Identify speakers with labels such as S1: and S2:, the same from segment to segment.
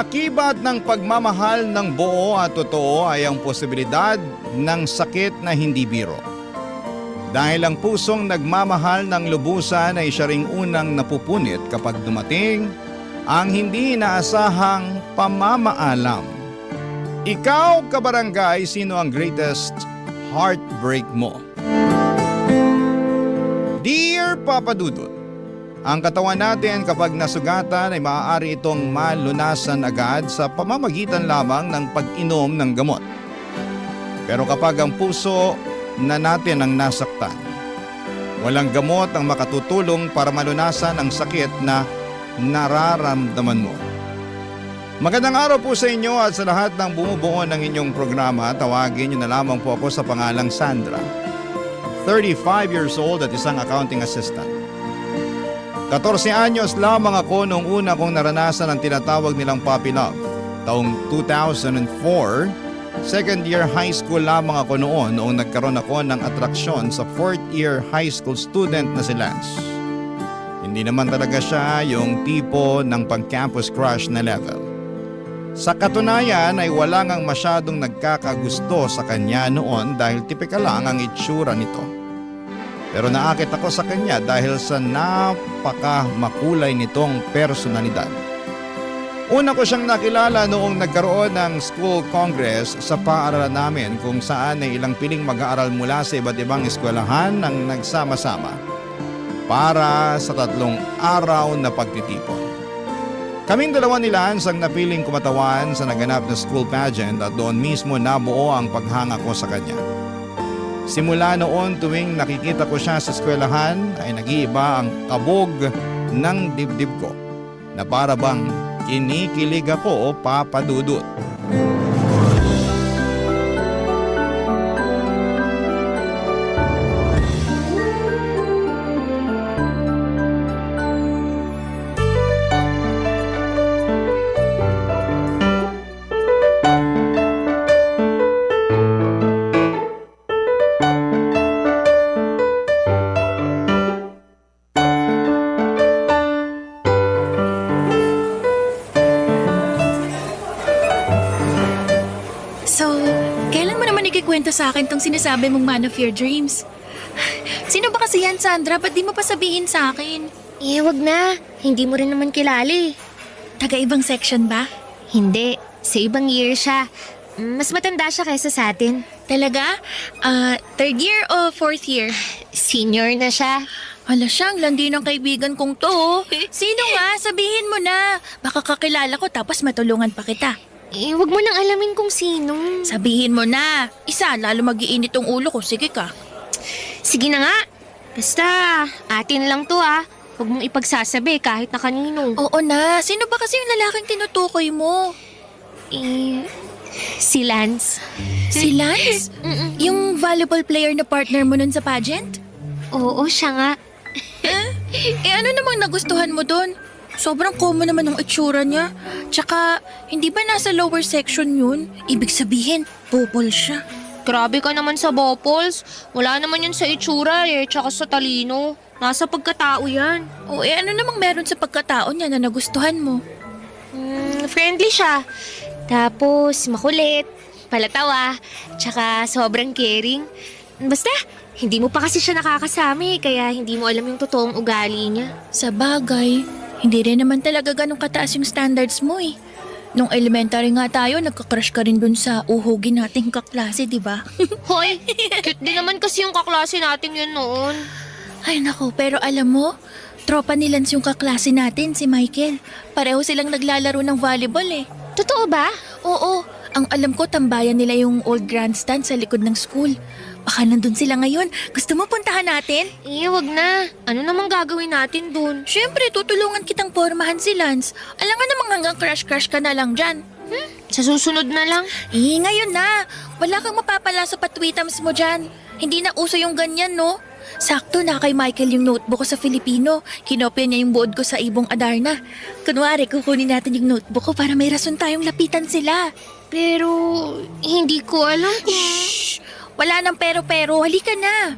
S1: Kaakibat ng pagmamahal ng buo at totoo ay ang posibilidad ng sakit na hindi biro. Dahil ang pusong nagmamahal ng lubusan ay siya ring unang napupunit kapag dumating ang hindi inaasahang pamamaalam. Ikaw, kabarangay, sino ang greatest heartbreak mo? Dear Papa Dudut, ang katawan natin kapag nasugatan ay maaari itong malunasan agad sa pamamagitan lamang ng pag-inom ng gamot. Pero kapag ang puso na natin ang nasaktan, walang gamot ang makatutulong para malunasan ang sakit na nararamdaman mo. Magandang araw po sa inyo at sa lahat ng bumubuo ng inyong programa. Tawagin niyo na lamang po ako sa pangalang Sandra. 35 years old at isang accounting assistant. 14 anyos lamang ako noong una kong naranasan ang tinatawag nilang puppy love. Taong 2004, second year high school lamang ako noong nagkaroon ako ng atraksyon sa fourth year high school student na si Lance. Hindi naman talaga siya yung tipo ng pang-campus crush na level. Sa katunayan ay wala ngang masyadong nagkakagusto sa kanya noon dahil tipikal lang ang itsura nito. Pero naakit ako sa kanya dahil sa napaka-makulay nitong personalidad. Una ko siyang nakilala noong nagkaroon ng school congress sa paaralan namin kung saan ay ilang piling mag-aaral mula sa iba't ibang eskwelahan ang nagsama-sama para sa 3 araw na pagtitipon. Kaming dalawa ni Lance ang napiling kumatawan sa naganap na school pageant at doon mismo nabuo ang paghanga ko sa kanya. Simula noon tuwing nakikita ko siya sa eskwelahan ay nag-iiba ang kabog ng dibdib ko na para bang kinikilig ako o Papa Dudut.
S2: Kwento sa akin tong sinasabi mong man of your dreams. Sino ba kasi yan, Sandra? Ba't di mo pa sabihin sa akin?
S3: Wag na. Hindi mo rin naman kilala eh.
S2: Taga-ibang section ba?
S3: Hindi. Sa ibang year siya. Mas matanda siya kaysa sa atin.
S2: Talaga? Third year o fourth year?
S3: Senior na siya.
S2: Hala siyang landi ng kaibigan kong to. Sino nga? Sabihin mo na. Baka kakilala ko tapos matulungan pa kita.
S3: Wag mo nang alamin kung sino.
S2: Sabihin mo na. Isa, lalo mag-iinit ang ulo ko. Sige ka.
S3: Sige na nga. Basta, atin lang to ah. Huwag mong ipagsasabi kahit na kanino.
S2: Oo na. Sino ba kasi yung lalaking tinutukoy mo?
S3: Si Lance.
S2: Si Lance? Yung volleyball player na partner mo nun sa pageant?
S3: Oo, siya nga.
S2: Ano namang nagustuhan mo dun? Sobrang common naman ng itsura niya. Tsaka, hindi ba nasa lower section yun? Ibig sabihin, bopol siya.
S3: Grabe ka naman sa Bopols. Wala naman yun sa itsura tsaka sa talino. Nasa pagkatao yan.
S2: O ano namang meron sa pagkatao niya na nagustuhan mo?
S3: Friendly siya. Tapos makulit, palatawa, tsaka sobrang caring. Basta, hindi mo pa kasi siya nakakasama kaya hindi mo alam yung totoong ugali niya.
S2: Sa bagay, hindi rin naman talaga ganun kataas yung standards mo eh. Nung elementary nga tayo, nagka-crush ka rin dun sa uhugin nating kaklase, di ba?
S3: Hoy, cute din naman kasi yung kaklase natin yun noon.
S2: Ay nako, pero alam mo, tropa ni Lance yung kaklase natin, si Michael. Pareho silang naglalaro ng volleyball eh.
S3: Totoo ba?
S2: Oo, ang alam ko tambayan nila yung old grandstand sa likod ng school. Baka nandun sila ngayon. Gusto mo puntahan natin?
S3: Wag na. Ano namang gagawin natin dun?
S2: Siyempre, tutulungan kitang pormahan si Lance. Alam nga namang hanggang crush-crush ka na lang dyan.
S3: Sa susunod na lang?
S2: Ngayon na. Wala kang mapapala sa patwitams mo dyan. Hindi na uso yung ganyan, no? Sakto na kay Michael yung notebook ko sa Filipino. Kinopya niya yung board ko sa Ibong Adarna. Kunwari, kukunin natin yung notebook ko para may rason tayong lapitan sila.
S3: Pero, hindi ko alam kung...
S2: Shhh! Wala nang pero-pero. Halika na.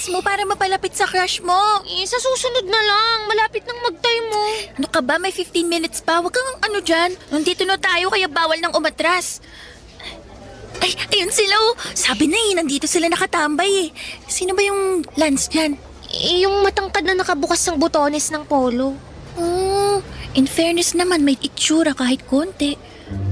S2: bilis mo para mapalapit sa crush mo.
S3: Sa susunod na lang. Malapit nang mag-time mo.
S2: Ano ka ba? May 15 minutes pa. Huwag kang ano dyan. Nandito na tayo kaya bawal nang umatras. Ay, ayun sila oh. Sabi na nandito sila nakatambay eh. Sino ba yung Lance dyan?
S3: Yung matangkad na nakabukas ng butones ng polo.
S2: Oh, in fairness naman, may itsura kahit konti.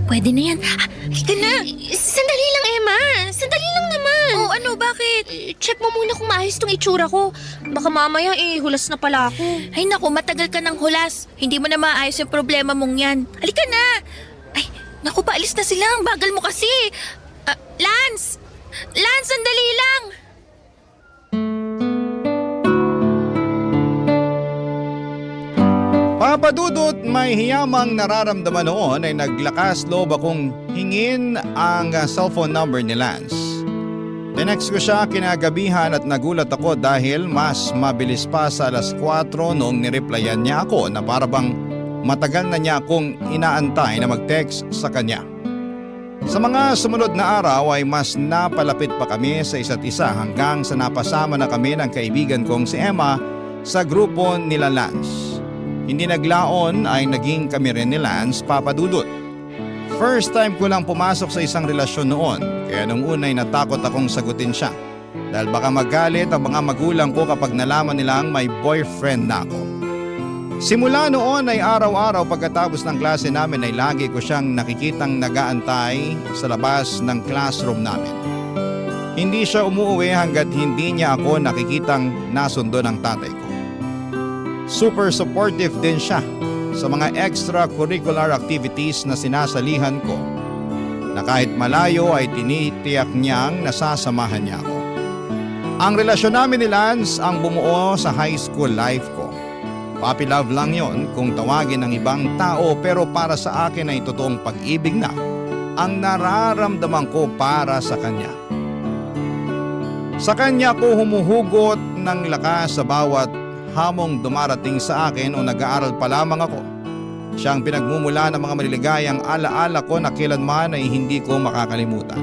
S2: Pwede na yan. Halika na.
S3: Sandali lang, Emma. Sandali lang naman.
S2: Oh, ano? Bakit?
S3: Check mo muna kung maayos tong itsura ko. Baka mamaya hulas na pala ako.
S2: Ay naku, matagal ka ng hulas. Hindi mo na maayos yung problema mong yan. Halika na. Ay, naku, paalis na sila. Ang bagal mo kasi. Lance! Lance, sandali lang.
S1: Papa Dudut, may hiyamang nararamdaman noon ay naglakas loob akong hingin ang cellphone number ni Lance. Tinext ko siya kinagabihan at nagulat ako dahil mas mabilis pa sa 4:00 noong nireplyan niya ako na parabang matagal na niya akong inaantay na mag-text sa kanya. Sa mga sumunod na araw ay mas napalapit pa kami sa isa't isa hanggang sa napasama na kami ng kaibigan kong si Emma sa grupo nila Lance. Hindi naglaon ay naging kami rin ni Lance, Papa Dudut. First time ko lang pumasok sa isang relasyon noon, kaya nung una ay natakot akong sagutin siya. Dahil baka magalit ang mga magulang ko kapag nalaman nilang may boyfriend na ako. Simula noon ay araw-araw pagkatapos ng klase namin ay lagi ko siyang nakikitang nagaantay sa labas ng classroom namin. Hindi siya umuwi hanggat hindi niya ako nakikitang nasundo ng tatay ko. Super supportive din siya sa mga extracurricular activities na sinasalihan ko na kahit malayo ay tinitiyak niyang nasasamahan niya ako. Ang relasyon namin ni Lance ang bumuo sa high school life ko. Puppy love lang yon kung tawagin ng ibang tao, pero para sa akin ay totoong pag-ibig na ang nararamdaman ko para sa kanya. Sa kanya ko humuhugot ng lakas sa bawat hamong dumarating sa akin o nag-aaral pa lamang ako. Siya ang pinagmumula ng mga maliligayang alaala ko na kailanman ay hindi ko makakalimutan.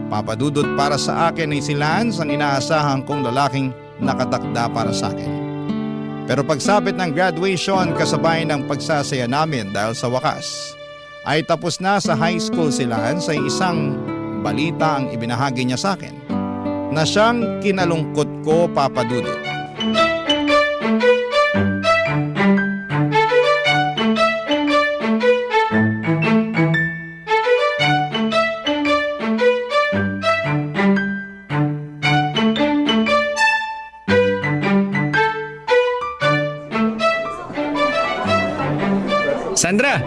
S1: Papadudot, para sa akin ay si Lance ang inaasahan kong lalaking nakatakda para sa akin. Pero pagsapit ng graduation kasabay ng pagsasaya namin dahil sa wakas ay tapos na sa high school si Lance, ay isang balita ang ibinahagi niya sa akin na siyang kinalungkot ko, Papa Dudut.
S4: Sandra!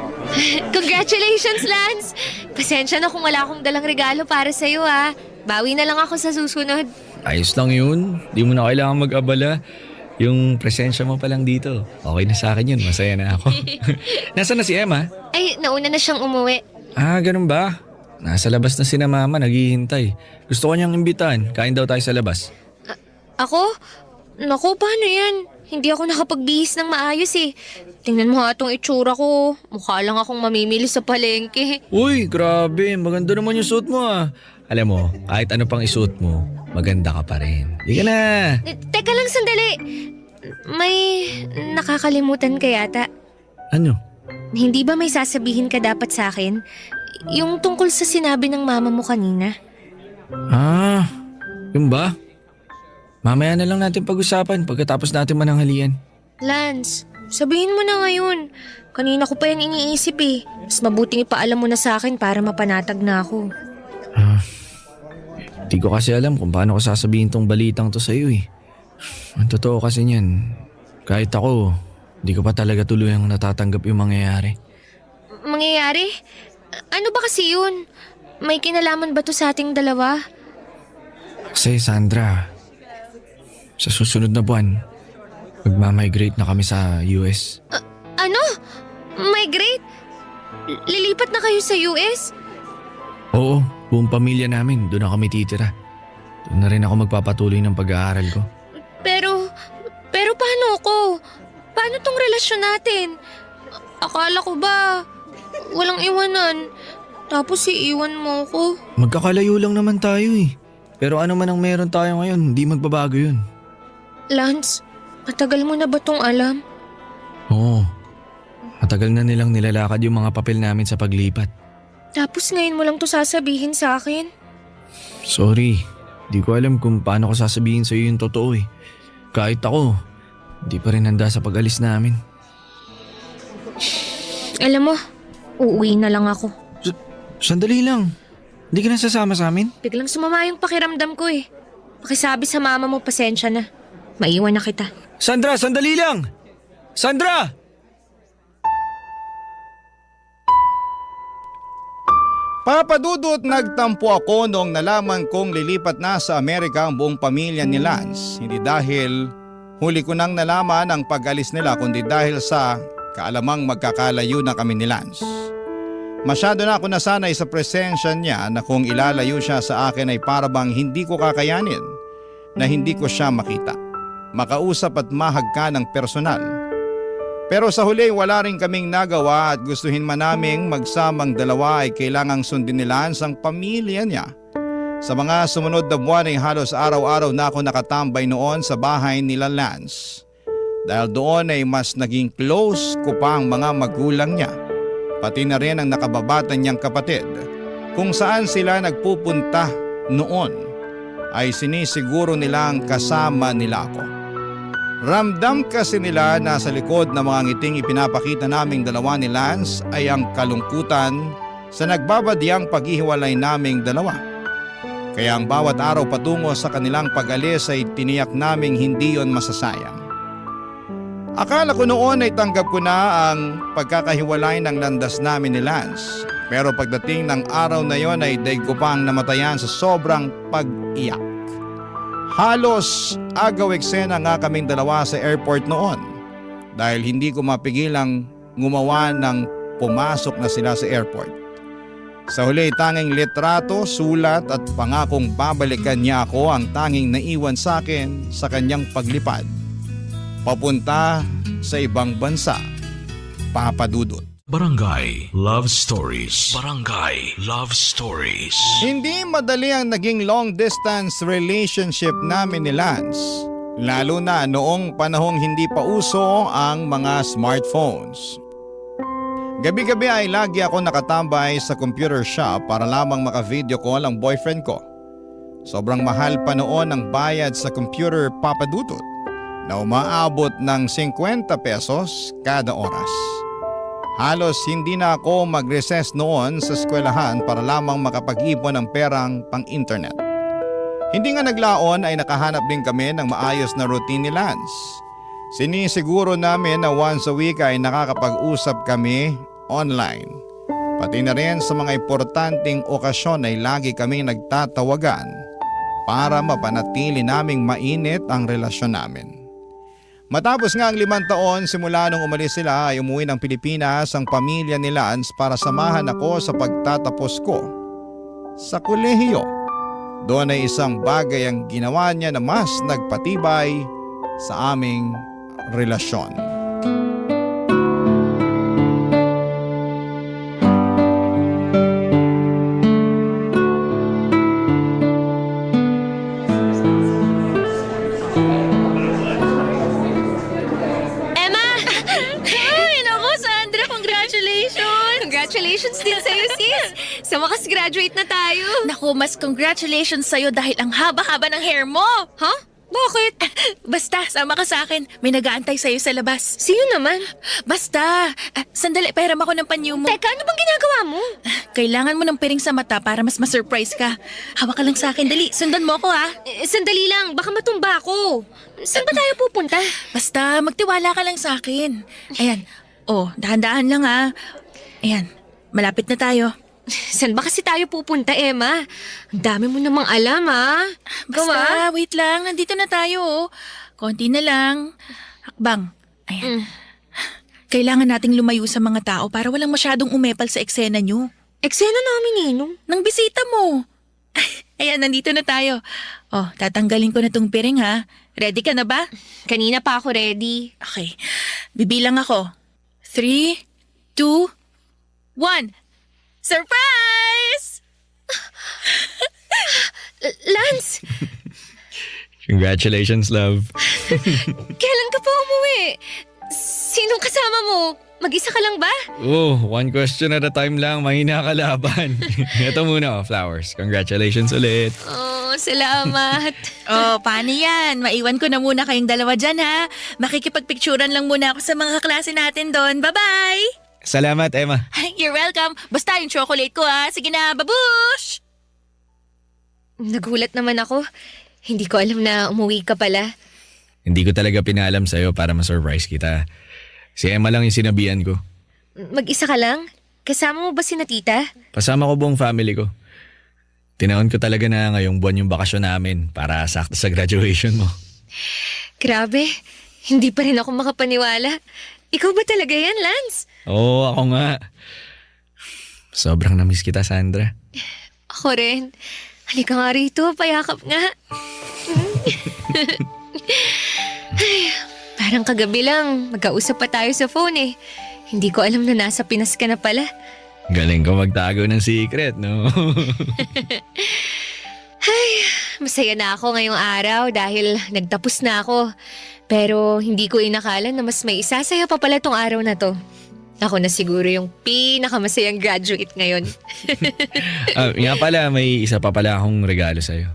S3: Congratulations, Lance! Pasensya na kung wala akong dalang regalo para sa'yo Bawi na lang ako sa susunod.
S4: Ayos lang yun. Di mo na kailangan mag-abala. Yung presensya mo pa lang dito. Okay na sa akin yun. Masaya na ako. Nasaan na si Emma?
S3: Ay, nauna na siyang umuwi.
S4: Ah, ganun ba? Nasa labas na sina mama, naghihintay. Gusto ko niyang imbitahan. Kain daw tayo sa labas.
S3: Ako? Naku, paano yan? Hindi ako nakapagbihis ng maayos Tingnan mo itong itsura ko. Mukha lang akong mamimili sa palengke.
S4: Uy, grabe. Maganda naman yung suot mo Alam mo, kahit ano pang isuot mo, maganda ka pa rin. Di ka na.
S3: Teka lang, sandali. May nakakalimutan ka yata.
S4: Ano?
S3: Hindi ba may sasabihin ka dapat sa akin? Yung tungkol sa sinabi ng mama mo kanina.
S4: Ah, yun ba? Mamaya na lang natin pag-usapan pagkatapos natin mananghalian.
S3: Lance, sabihin mo na ngayon. Kanina ko pa yan iniisip Mas mabuting ipaalam mo na sa akin para mapanatag na ako.
S4: Di ko kasi alam kung paano ko sasabihin tong balitang to sa'yo Ang totoo kasi niyan, kahit ako, di ko pa talaga tuluyang natatanggap yung mangyayari.
S3: Mangyayari? Ano ba kasi yun? May kinalaman ba to sa ating dalawa?
S4: Kasi Sandra, sa susunod na buwan, magmamigrate na kami sa US.
S3: Ano? Migrate? Lilipat na kayo sa US?
S4: Oo, buong pamilya namin, doon na kami titira. Doon na rin ako magpapatuloy ng pag-aaral ko.
S3: Pero paano ako? Paano tong relasyon natin? Akala ko ba walang iwanan, tapos iiwan mo ko?
S4: Magkakalayo lang naman tayo Pero ano man ang meron tayo ngayon, hindi magbabago yun.
S3: Lance, matagal mo na ba tong alam?
S4: Oo. Matagal na nilang nilalakad yung mga papel namin sa paglipat.
S3: Tapos ngayon mo lang to sasabihin sa akin?
S4: Sorry, di ko alam kung paano ko sasabihin sa'yo yung totoo eh. Kahit ako, di pa rin handa sa pag-alis namin.
S3: Alam mo, uuwi na lang ako.
S4: Sandali lang. Hindi ka na sasama sa amin?
S3: Biglang sumama yung pakiramdam ko eh. Pakisabi sa mama mo, pasensya na. Maiwan na kita.
S4: Sandra, sandali lang! Sandra!
S1: Papadudot, nagtampo ako noong nalaman kong lilipat na sa Amerika ang buong pamilya ni Lance. Hindi dahil huli ko nang nalaman ang pag-alis nila, kundi dahil sa kaalamang magkakalayo na kami ni Lance. Masyado na ako nasanay sa presensya niya na kung ilalayo siya sa akin ay parabang hindi ko kakayanin na hindi ko siya makita, makausap at mahagka ng personal. Pero sa huli wala rin kaming nagawa at gustuhin man naming magsamang dalawa ay kailangang sundin ni Lance ang pamilya niya. Sa mga sumunod na buwan ay halos araw-araw na ako nakatambay noon sa bahay nila Lance. Dahil doon ay mas naging close ko pa ang mga magulang niya, pati na rin ang nakababata niyang kapatid. Kung saan sila nagpupunta noon ay sinisiguro nilang kasama nila ako. Ramdam kasi nila na sa likod ng mga ngiting ipinapakita naming dalawa ni Lance ay ang kalungkutan sa nagbabadyang paghihiwalay naming dalawa. Kaya ang bawat araw patungo sa kanilang pag-alis ay tiniyak naming hindi yon masasayang. Akala ko noon ay tanggap ko na ang pagkakahiwalay ng landas namin ni Lance. Pero pagdating ng araw na yon ay daig ko pang namatayan sa sobrang pag-iyak. Halos agaw eksena nga kaming dalawa sa airport noon dahil hindi ko mapigilang ngumawa ng pumasok na sila sa airport. Sa huli tanging litrato, sulat at pangakong babalikan niya ako ang tanging naiwan sa akin sa kanyang paglipad papunta sa ibang bansa. Papadudot.
S5: Barangay Love Stories. Barangay Love Stories.
S1: Hindi madali ang naging long distance relationship namin ni Lance. Lalo na noong panahong hindi pa uso ang mga smartphones. Gabi-gabi ay lagi ako nakatambay sa computer shop para lamang maka-video call ang boyfriend ko. Sobrang mahal pa noon ang bayad sa computer, papadudot, na umaabot ng 50 pesos kada oras. Halos hindi na ako mag-recess noon sa eskwelahan para lamang makapag-ipon ng perang pang-internet. Hindi nga naglaon ay nakahanap din kami ng maayos na routine ni Lance. Sinisiguro namin na once a week ay nakakapag-usap kami online. Pati na rin sa mga importanteng okasyon ay lagi kaming nagtatawagan para mapanatili naming mainit ang relasyon namin. Matapos nga ang 5 taon simula nung umalis sila ay umuwi ng Pilipinas ang pamilya ni Lance para samahan ako sa pagtatapos ko sa kolehiyo. Doon ay isang bagay ang ginawa niya na mas nagpatibay sa aming relasyon.
S3: Congratulations din sa'yo, sis! Sa wakas graduate na tayo.
S2: Naku, mas congratulations sa'yo dahil ang haba-haba ng hair mo.
S3: Ha? Bakit?
S2: Basta, sama ka sa akin. May nag-aantay sa'yo sa labas.
S3: Sino naman?
S2: Basta, sandali, pahiram ako ng panyo mo.
S3: Teka, ano bang ginagawa mo?
S2: Kailangan mo ng piring sa mata para mas ma-surprise ka. Hawak ka lang sa akin, dali. Sundan mo ako ha.
S3: Sandali lang, baka matumba ako. Saan ba tayo pupunta?
S2: Basta, magtiwala ka lang sa akin. Ayan. Oh, dahan-dahan lang ha. Ayan, malapit na tayo.
S3: Saan ba kasi tayo pupunta, Emma? Ang dami mo namang alam, ha?
S2: Basta, wait lang. Nandito na tayo. Oh. Konti na lang. Hakbang. Ayan. Kailangan nating lumayo sa mga tao para walang masyadong umepal sa eksena nyo.
S3: Eksena namin, Ninong.
S2: Nang bisita mo. Ayan, nandito na tayo. Oh, tatanggalin ko na tong piring ha. Ready ka na ba?
S3: Kanina pa ako ready.
S2: Okay. Bibilang ako. 3, 2, 1. Surprise!
S3: Lance!
S4: Congratulations, love.
S3: Kailan ka pa umuwi? Sinong kasama mo? Mag-isa ka lang ba?
S4: Oh, one question at a time lang. Mahina ka laban. Ito muna, flowers. Congratulations ulit.
S3: Oh, salamat.
S2: Oh, paano yan? Maiwan ko na muna kayong dalawa dyan ha. Makikipagpicturan lang muna ako sa mga kaklase natin doon. Bye-bye!
S4: Salamat, Emma.
S2: You're welcome. Basta yung chocolate ko ha. Sige na, babush!
S3: Nagulat naman ako. Hindi ko alam na umuwi ka pala.
S4: Hindi ko talaga pinaalam sa'yo para ma-surprise kita. Si Emma lang yung sinabihan ko.
S3: Mag-isa ka lang? Kasama mo ba si tita?
S4: Kasama ko buong family ko. Tinaon ko talaga na ngayong buwan yung bakasyon namin para sakto sa graduation mo.
S3: Grabe, hindi pa rin ako makapaniwala. Ikaw ba talaga yan, Lance?
S4: Oo, ako nga. Sobrang namiss kita, Sandra.
S3: Ako rin. Halika nga rito, payakap nga. Ay, parang kagabi lang, magkausap pa tayo sa phone eh. Hindi ko alam na nasa Pinas ka na pala.
S4: Galing ko magtago ng secret, no?
S3: Ay, masaya na ako ngayong araw dahil nagtapos na ako. Pero hindi ko inakala na mas may isasaya pa pala tong araw na to. Ako na siguro yung pinakamasayang graduate ngayon.
S4: Nga pala, may isa pa pala akong regalo sa'yo.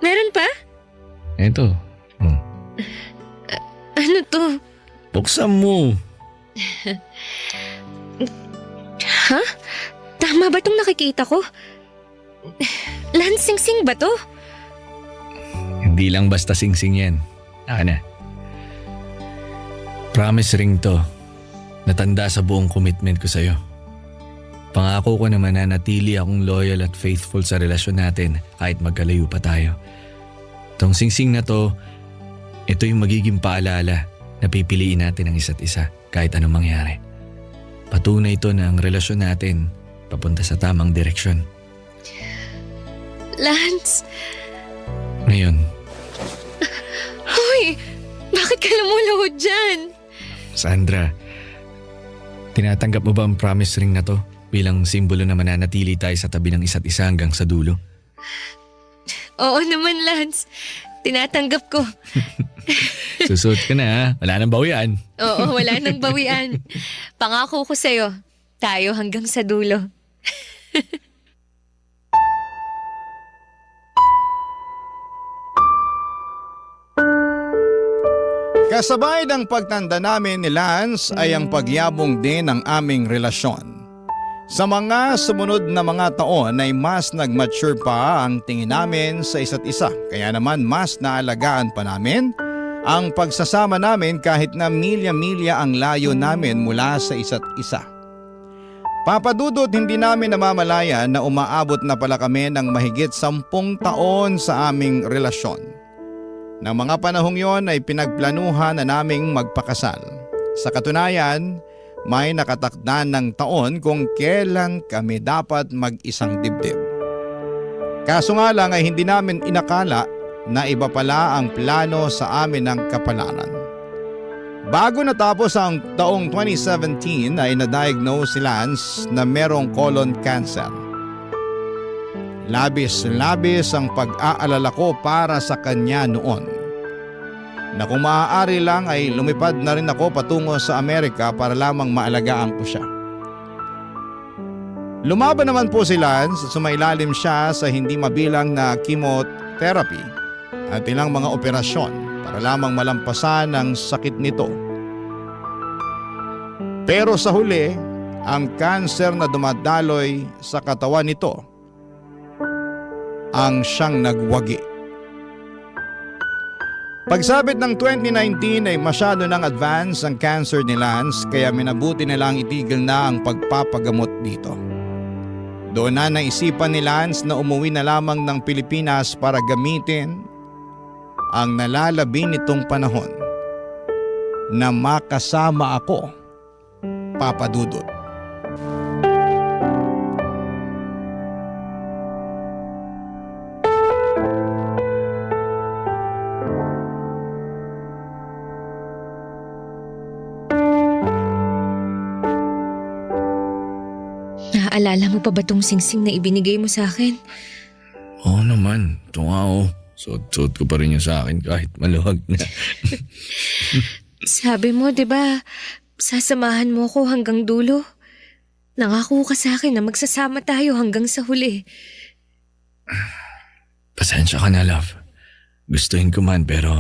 S3: Meron pa?
S4: Ito.
S3: Ano to?
S4: Buksan mo.
S3: Ha? Tama ba tong nakikita ko? Lansing-sing ba to?
S4: Hindi lang basta sing-sing yan. Na. Promise ring to. Natanda sa buong commitment ko sa'yo. Pangako ko naman na natili akong loyal at faithful sa relasyon natin kahit magkalayo pa tayo. Tong sing-sing na to, ito yung magiging paalala na pipiliin natin ang isa't isa kahit anong mangyari. Patunay ito na ang relasyon natin papunta sa tamang direksyon.
S3: Lance!
S4: Ngayon,
S3: Hoy! Bakit ka lumuluhod dyan?
S4: Sandra, tinatanggap mo ba ang promise ring na to bilang simbolo na mananatili tayo sa tabi ng isa't isa hanggang sa dulo?
S3: Oo naman, Lance. Tinatanggap ko.
S4: Susuot ka na ha, wala nang bawian.
S3: Oo, wala nang bawian. Pangako ko sa'yo, tayo hanggang sa dulo.
S1: Kasabay ng pagtanda namin ni Lance ay ang pagyabong din ng aming relasyon. Sa mga sumunod na mga taon ay mas nag-mature pa ang tingin namin sa isa't isa. Kaya naman mas naalagaan pa namin ang pagsasama namin kahit na milya-milya ang layo namin mula sa isa't isa. Papadudot, hindi namin namamalayan na umaabot na pala kami ng mahigit 10 taon sa aming relasyon. Nang mga panahong yon ay pinagplanuhan na naming magpakasal. Sa katunayan, may nakatakda ng taon kung kailan kami dapat mag-isang dibdib. Kaso nga lang ay hindi namin inakala na iba pala ang plano sa amin ng kapalaran. Bago natapos ang taong 2017 ay na-diagnose si Lance na merong colon cancer. Labis-labis ang pag-aalala ko para sa kanya noon. Na kung maaari lang ay lumipad na rin ako patungo sa Amerika para lamang maalagaan ko siya. Lumaban naman po si Lance at sumailalim siya sa hindi mabilang na chemotherapy at ilang mga operasyon para lamang malampasan ang sakit nito. Pero sa huli, ang cancer na dumadaloy sa katawan nito ang siyang nagwagi. Pagsabit ng 2019 ay masyado nang advance ang cancer ni Lance kaya minabuti nilang itigil na ang pagpapagamot dito. Doon na naisipan ni Lance na umuwi na lamang ng Pilipinas para gamitin ang nalalabi nitong panahon na makasama ako, Papa Dudut.
S3: Naaalala mo pa ba tong singsing na ibinigay mo sa akin?
S4: Oo naman. naman. Ito nga oh. Suot ko pa rin yung sa akin kahit maluwag na.
S3: Sabi mo, di ba, sasamahan mo ko hanggang dulo? Nangako ka sa akin na magsasama tayo hanggang sa huli.
S4: Pasensya ka na, love. Gustuhin ko man pero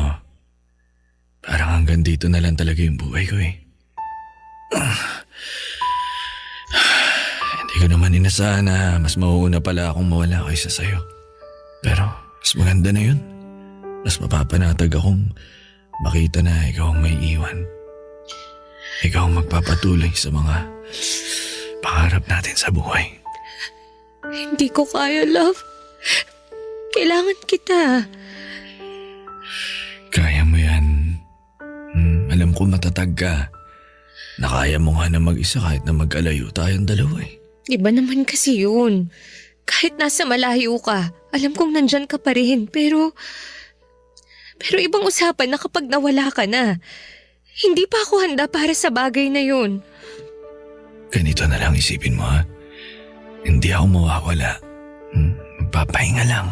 S4: parang hanggang dito na lang talaga yung buhay ko eh. Hindi ko naman inasahan na mas mauuna pala akong mawala kaysa sa'yo. Pero mas maganda na yun. Mas mapapanatag akong makita na ikaw ang may iwan. Ikaw ang magpapatuloy sa mga pangarap natin sa buhay.
S3: Hindi ko kaya, love. Kailangan kita.
S4: Kaya mo yan. Alam ko matatag ka. Na kaya mo nga na mag-isa kahit na mag-alayo tayong dalawa eh.
S3: Iba naman kasi yun. Kahit nasa malayo ka, alam kong nandyan ka pa rin. Pero ibang usapan na kapag nawala ka na. Hindi pa ako handa para sa bagay na yun.
S4: Ganito na lang isipin mo ha. Hindi ako mawawala. Magpapahinga lang.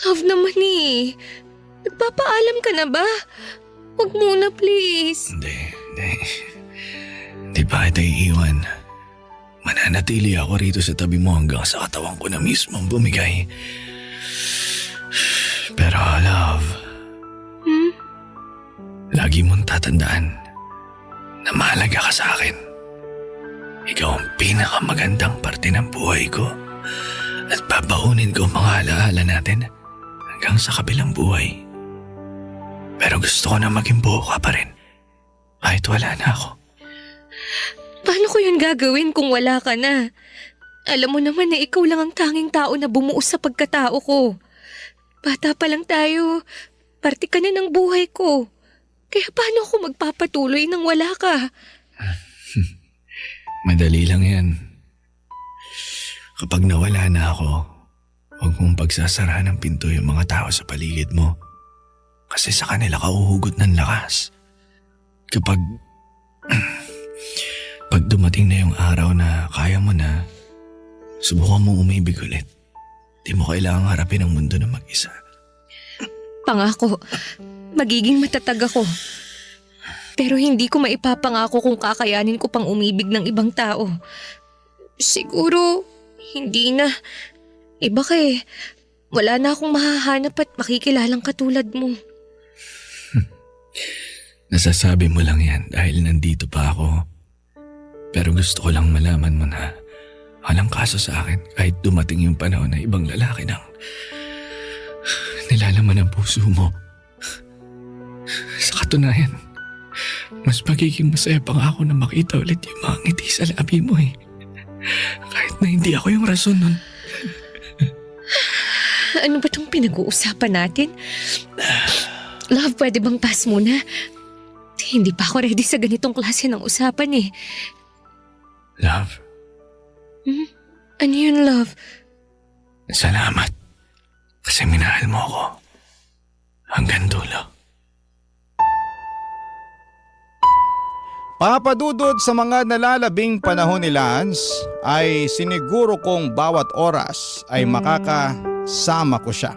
S3: Love naman eh. Nagpapaalam ka na ba? Huwag muna please.
S4: Hindi. Hindi pa kita iiwan. Mananatili ako rito sa tabi mo hanggang sa katawan ko na mismo ang bumigay. Pero love, lagi mong tatandaan na mahalaga ka sa akin. Ikaw ang pinakamagandang parte ng buhay ko at babaunin ko ang mga alaala natin hanggang sa kabilang buhay. Pero gusto ko na maging buo ka pa rin kahit wala na ako.
S3: Paano ko yun gagawin kung wala ka na? Alam mo naman na ikaw lang ang tanging tao na bumuo sa pagkatao ko. Bata pa lang tayo, parte ka na ng buhay ko. Kaya paano ako magpapatuloy nang wala ka?
S4: Madali lang yan. Kapag nawala na ako, huwag mong pagsasarahan ng pinto yung mga tao sa paligid mo. Kasi sa kanila ka uhugot ng lakas. Kapag dumating na yung araw na kaya mo na, subukan mong umibig ulit. Di mo kailangang harapin ang mundo na mag-isa.
S3: Pangako, magiging matatag ako. Pero hindi ko maipapangako kung kakayanin ko pang umibig ng ibang tao. Siguro, hindi na. Iba ka eh. Wala na akong mahahanap at makikilalang katulad mo.
S4: Nasasabi mo lang yan dahil nandito pa ako. Pero gusto ko lang malaman mo na walang kaso sa akin kahit dumating yung panahon na ibang lalaki nang nilalaman ang puso mo. Sa katunayan, mas magiging masaya pa nga ako na makita ulit yung mga ngiti sa labi mo eh. Kahit na hindi ako yung rason nun.
S3: Ano ba itong pinag-uusapan natin? Love, pwede bang pass muna? Hindi pa ako ready sa ganitong klase ng usapan eh.
S4: Love,
S3: Ano yun, love?
S4: salamat. Kasi minahal mo ako. Hanggang dulo.
S1: Papadudod sa mga nalalabing panahon ni Lance ay siniguro kong bawat oras ay makakasama ko siya.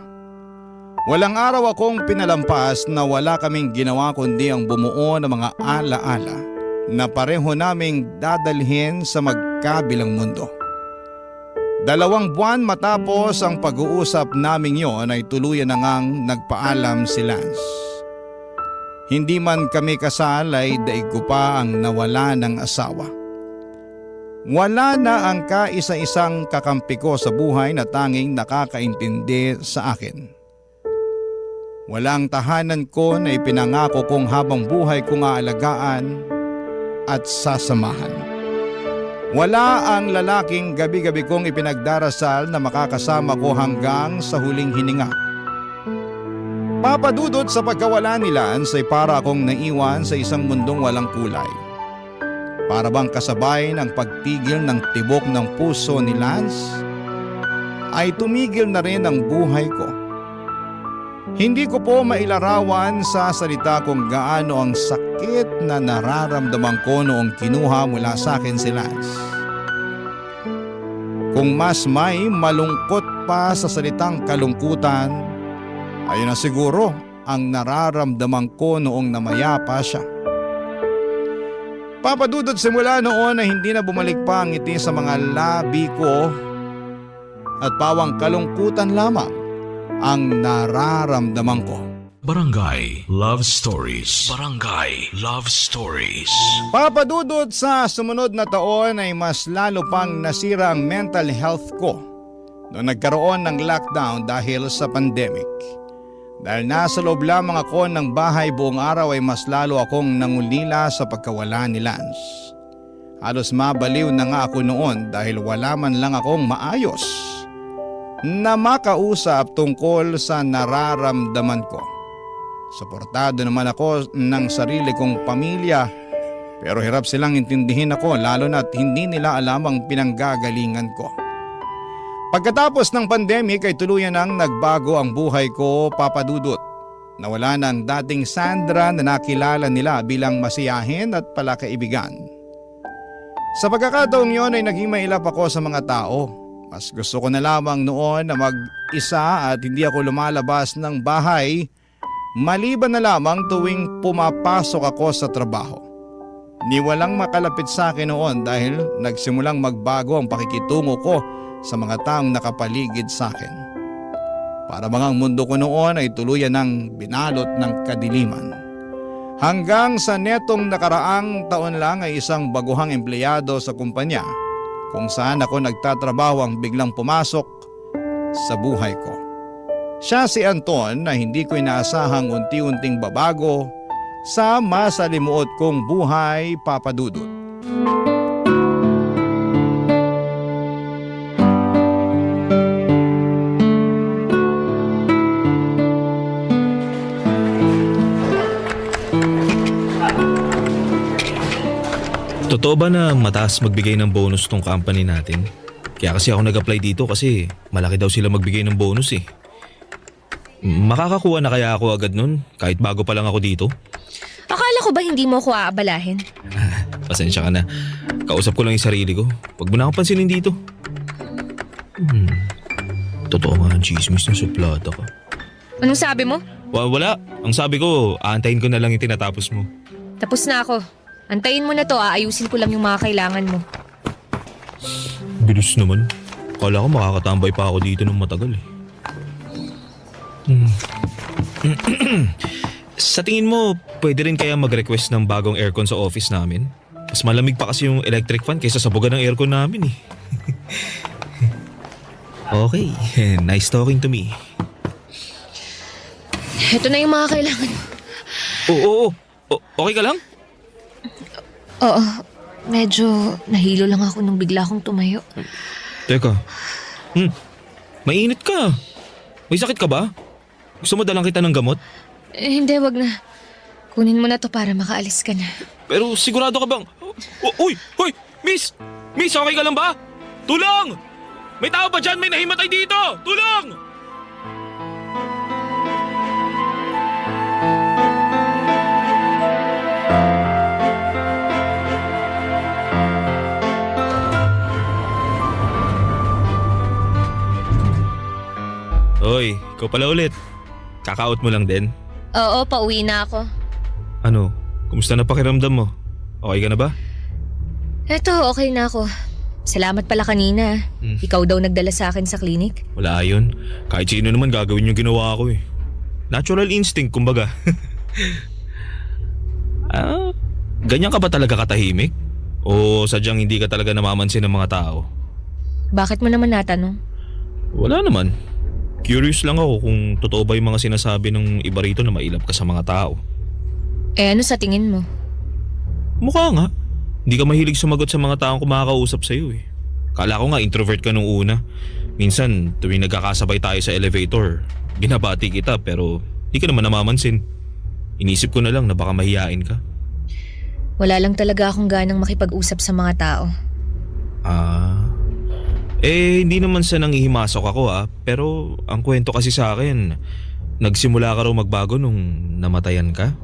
S1: Walang araw akong pinalampas na wala kaming ginawa kundi ang bumuo ng mga alaala na pareho naming dadalhin sa magkabilang mundo. 2 buwan matapos ang pag-uusap naming yon ay tuluyan na ngang nagpaalam si Lance. Hindi man kami kasal ay daig ko pa ang nawala ng asawa. Wala na ang kaisa-isang kakampi ko sa buhay na tanging nakakaintindi sa akin. Walang tahanan ko na ipinangako kong habang buhay kong aalagaan at sasamahan. Wala ang lalaking gabi-gabi kong ipinagdarasal na makakasama ko hanggang sa huling hininga. Papadudod sa pagkawala ni Lance ay para akong naiwan sa isang mundong walang kulay. Para bang kasabay ng pagpigil ng tibok ng puso ni Lance, ay tumigil na rin ang buhay ko. Hindi ko po mailarawan sa salita kung gaano ang sakit na nararamdaman ko noong kinuha mula sa akin si Lance. Kung mas may malungkot pa sa salitang kalungkutan, ayun na siguro ang nararamdaman ko noong namayapa siya. Papa Dudut, simula noon ay hindi na bumalik pa ang ngiti sa mga labi ko at pawang kalungkutan lamang ang nararamdaman ko.
S5: Barangay Love Stories. Barangay Love Stories.
S1: Papa Dudut, sa sumunod na taon ay mas lalo pang nasira ang mental health ko noong nagkaroon ng lockdown dahil sa pandemic. Dahil nasa loob lamang ako ng bahay buong araw ay mas lalo akong nangulila sa pagkawala ni Lance. Halos mabaliw na nga ako noon dahil wala man lang akong maayos na makausap tungkol sa nararamdaman ko. Suportado naman ako ng sarili kong pamilya pero hirap silang intindihin ako lalo na't hindi nila alam ang pinanggagalingan ko. Pagkatapos ng pandemic ay tuluyan nang nagbago ang buhay ko, Papa Dudut. Nawala na ang dating Sandra na nakilala nila bilang masiyahin at palakaibigan. Sa pagkakataong yon ay naging mailap ako sa mga tao. Mas gusto ko na lamang noon na mag-isa at hindi ako lumalabas ng bahay maliban na lamang tuwing pumapasok ako sa trabaho. Ni walang makalapit sa akin noon dahil nagsimulang magbago ang pakikitungo ko sa mga taong nakapaligid sa akin. Para bang ang mundo ko noon ay tuluyan ng binalot ng kadiliman. Hanggang sa netong nakaraang taon lang ay isang baguhang empleyado sa kumpanya kung saan ako nagtatrabaho ang biglang pumasok sa buhay ko. Siya si Anton na hindi ko inaasahang unti-unting babago sa masalimuot kong buhay, Papa Dudut.
S6: Totoo ba na mataas magbigay ng bonus tong company natin? Kaya kasi ako nag-apply dito kasi malaki daw sila magbigay ng bonus eh. Makakakuha na kaya ako agad nun kahit bago pa lang ako dito?
S3: Akala ko ba hindi mo ako aabalahin?
S6: Pasensya ka na. Kausap ko lang yung sarili ko. Huwag mo na akong pansinin dito. Totoo nga ang chismis na suplada ka.
S3: Anong sabi mo?
S6: Wala. Ang sabi ko, aantayin ko na lang yung tinatapos mo.
S3: Tapos na ako. Antayin mo na to, aayusin ko lang yung mga kailangan mo.
S6: Bilis naman. Kala ko makakatambay pa ako dito ng matagal eh. Sa tingin mo, pwede rin kaya mag-request ng bagong aircon sa office namin? Mas malamig pa kasi yung electric fan kaysa sa buga ng aircon namin eh. Okay, nice talking to me.
S3: Ito na yung mga kailangan mo.
S6: Oo. Okay ka lang?
S3: Oo, medyo nahilo lang ako nung bigla akong tumayo.
S6: Teka, mainit ka. May sakit ka ba? Gusto mo dalang kita ng gamot?
S3: Hindi, wag na. Kunin mo na to para makaalis ka na.
S6: Pero sigurado ka bang... Uy! Miss! Miss, okay ka lang ba? Tulong! May tao ba dyan? May nahimatay dito! Tulong! Hoy, ikaw pala ulit. Kaka-out mo lang din?
S3: Oo, pauwi na ako.
S6: Ano? Kumusta na pakiramdam mo? Okay ka na ba?
S3: Eto, okay na ako. Salamat pala kanina. Ikaw daw nagdala sa akin sa klinik.
S6: Wala yun. Kahit sino naman gagawin yung ginawa ko eh. Natural instinct, kumbaga. Ganyan ka ba talaga katahimik? O sadyang hindi ka talaga namamansin ng mga tao?
S3: Bakit mo naman natanong?
S6: Wala naman. Curious lang ako kung totoo ba yung mga sinasabi ng iba rito na mailap ka sa mga tao.
S3: Ano sa tingin mo?
S6: Mukha nga. Hindi ka mahilig sumagot sa mga taong kumakausap sa'yo eh. Kala ko nga introvert ka nung una. Minsan tuwing nagkakasabay tayo sa elevator, binabati kita pero di ka naman namamansin. Inisip ko na lang na baka mahiyain ka.
S3: Wala lang talaga akong ganang makipag-usap sa mga tao.
S6: Hindi naman sa nangihimasok ako pero ang kwento kasi sa akin, nagsimula ka raw magbago nung namatayan ka?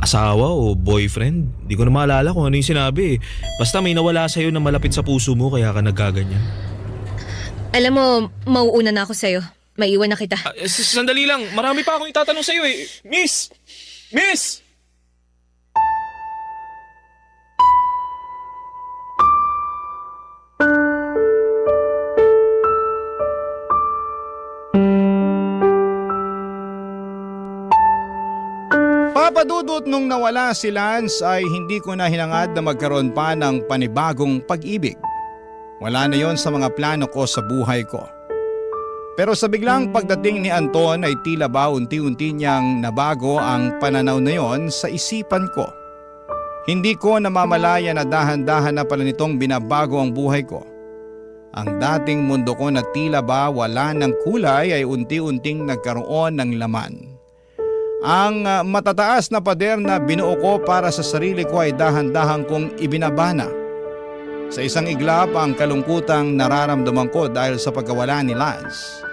S6: Asawa o boyfriend? Di ko na maalala kung ano yung sinabi eh. Basta may nawala sa'yo na malapit sa puso mo kaya ka nagkaganyan.
S3: Alam mo, mauuna na ako sa'yo. Maiwan na kita.
S6: Sandali lang, marami pa akong itatanong sa'yo eh. Miss! Miss!
S1: Papadudot nung nawala si Lance ay hindi ko na hinangad na magkaroon pa ng panibagong pag-ibig. Wala na yon sa mga plano ko sa buhay ko. Pero sa biglang pagdating ni Anton ay tila ba unti-unti niyang nabago ang pananaw na yon sa isipan ko. Hindi ko namamalaya na dahan-dahan na pala nitong binabago ang buhay ko. Ang dating mundo ko na tila ba wala ng kulay ay unti-unting nagkaroon ng laman. Ang matataas na pader na binuo ko para sa sarili ko ay dahan-dahan kong ibinabana. Sa isang iglap ang kalungkutang nararamdaman ko dahil sa pagkawala ni Lance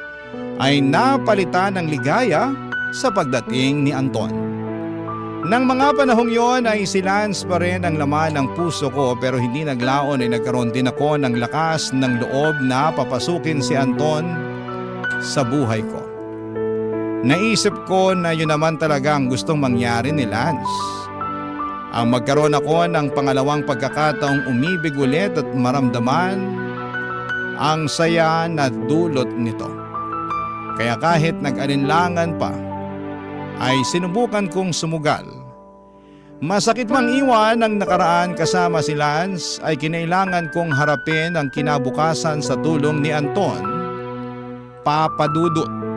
S1: ay napalitan ng ligaya sa pagdating ni Anton. Nang mga panahong yon ay si Lance pa rin ang laman ng puso ko pero hindi naglaon ay nagkaroon din ako ng lakas ng loob na papasukin si Anton sa buhay ko. Naisip ko na yun naman talaga ang gustong mangyari ni Lance. Ang magkaroon ako ng pangalawang pagkakataong umibig ulit at maramdaman ang saya na dulot nito. Kaya kahit nag-alinlangan pa, ay sinubukan kong sumugal. Masakit mang iwan ang nakaraan kasama si Lance ay kinailangan kong harapin ang kinabukasan sa tulong ni Anton. Papadudot.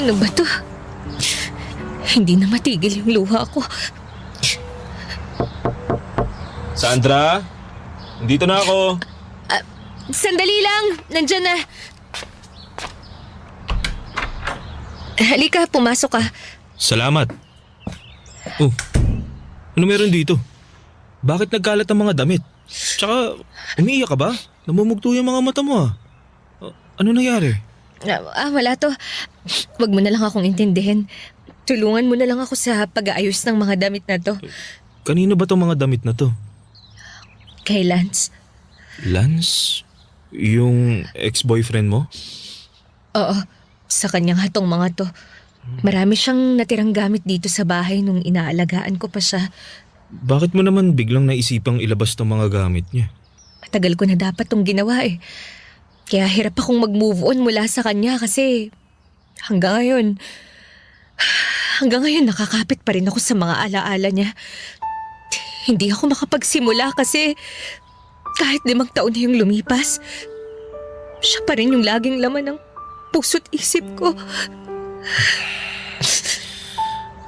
S3: Ano ba to? Hindi na matigil yung luha ko.
S6: Sandra? Dito na ako.
S3: Sandali lang! Nandyan na. Halika, pumasok ka.
S6: Salamat. Oh, ano meron dito? Bakit nagkalat ang mga damit? Tsaka, umiiyak ka ba? Namumugto yung mga mata mo ah. Ano nangyari?
S3: Wala to. Wag mo na lang akong intindihin. Tulungan mo na lang ako sa pag-aayos ng mga damit na to.
S6: Kanino ba tong mga damit na to?
S3: Kay Lance.
S6: Lance? Yung ex-boyfriend mo?
S3: Oo, sa kanyang hatong mga to. Marami siyang natirang gamit dito sa bahay nung inaalagaan ko pa siya.
S6: Bakit mo naman biglang naisipang ilabas tong mga gamit niya?
S3: Matagal ko na dapat tong ginawa eh. Kaya hirap akong mag-move on mula sa kanya kasi hanggang ngayon nakakapit pa rin ako sa mga alaala niya. Hindi ako makapagsimula kasi kahit 5 taon na yung lumipas, siya pa rin yung laging laman ng puso't isip ko.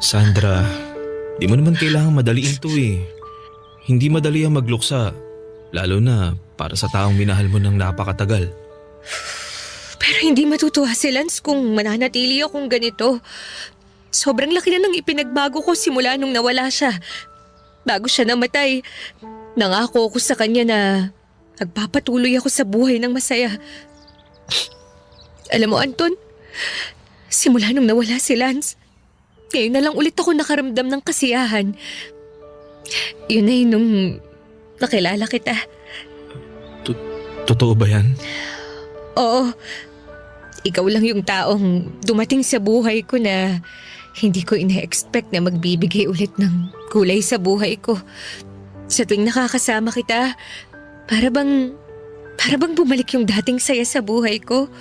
S6: Sandra, di mo naman kailangan madaliin to eh. Hindi madali ang magluksa, lalo na para sa taong minahal mo ng napakatagal.
S3: Pero hindi matutuwa si Lance kung mananatili akong ganito. Sobrang laki na ng ipinagbago ko simula nung nawala siya. Bago siya namatay, nangako ako sa kanya na nagpapatuloy ako sa buhay ng masaya. Alam mo, Anton, simula nung nawala si Lance, ngayon na lang ulit ako nakaramdam ng kasiyahan. Yun ay nung nakilala kita.
S6: Totoo ba yan?
S3: Oo, ikaw lang yung taong dumating sa buhay ko na hindi ko ina-expect na magbibigay ulit ng kulay sa buhay ko. Sa tuwing nakakasama kita, para bang bumalik yung dating saya sa buhay ko.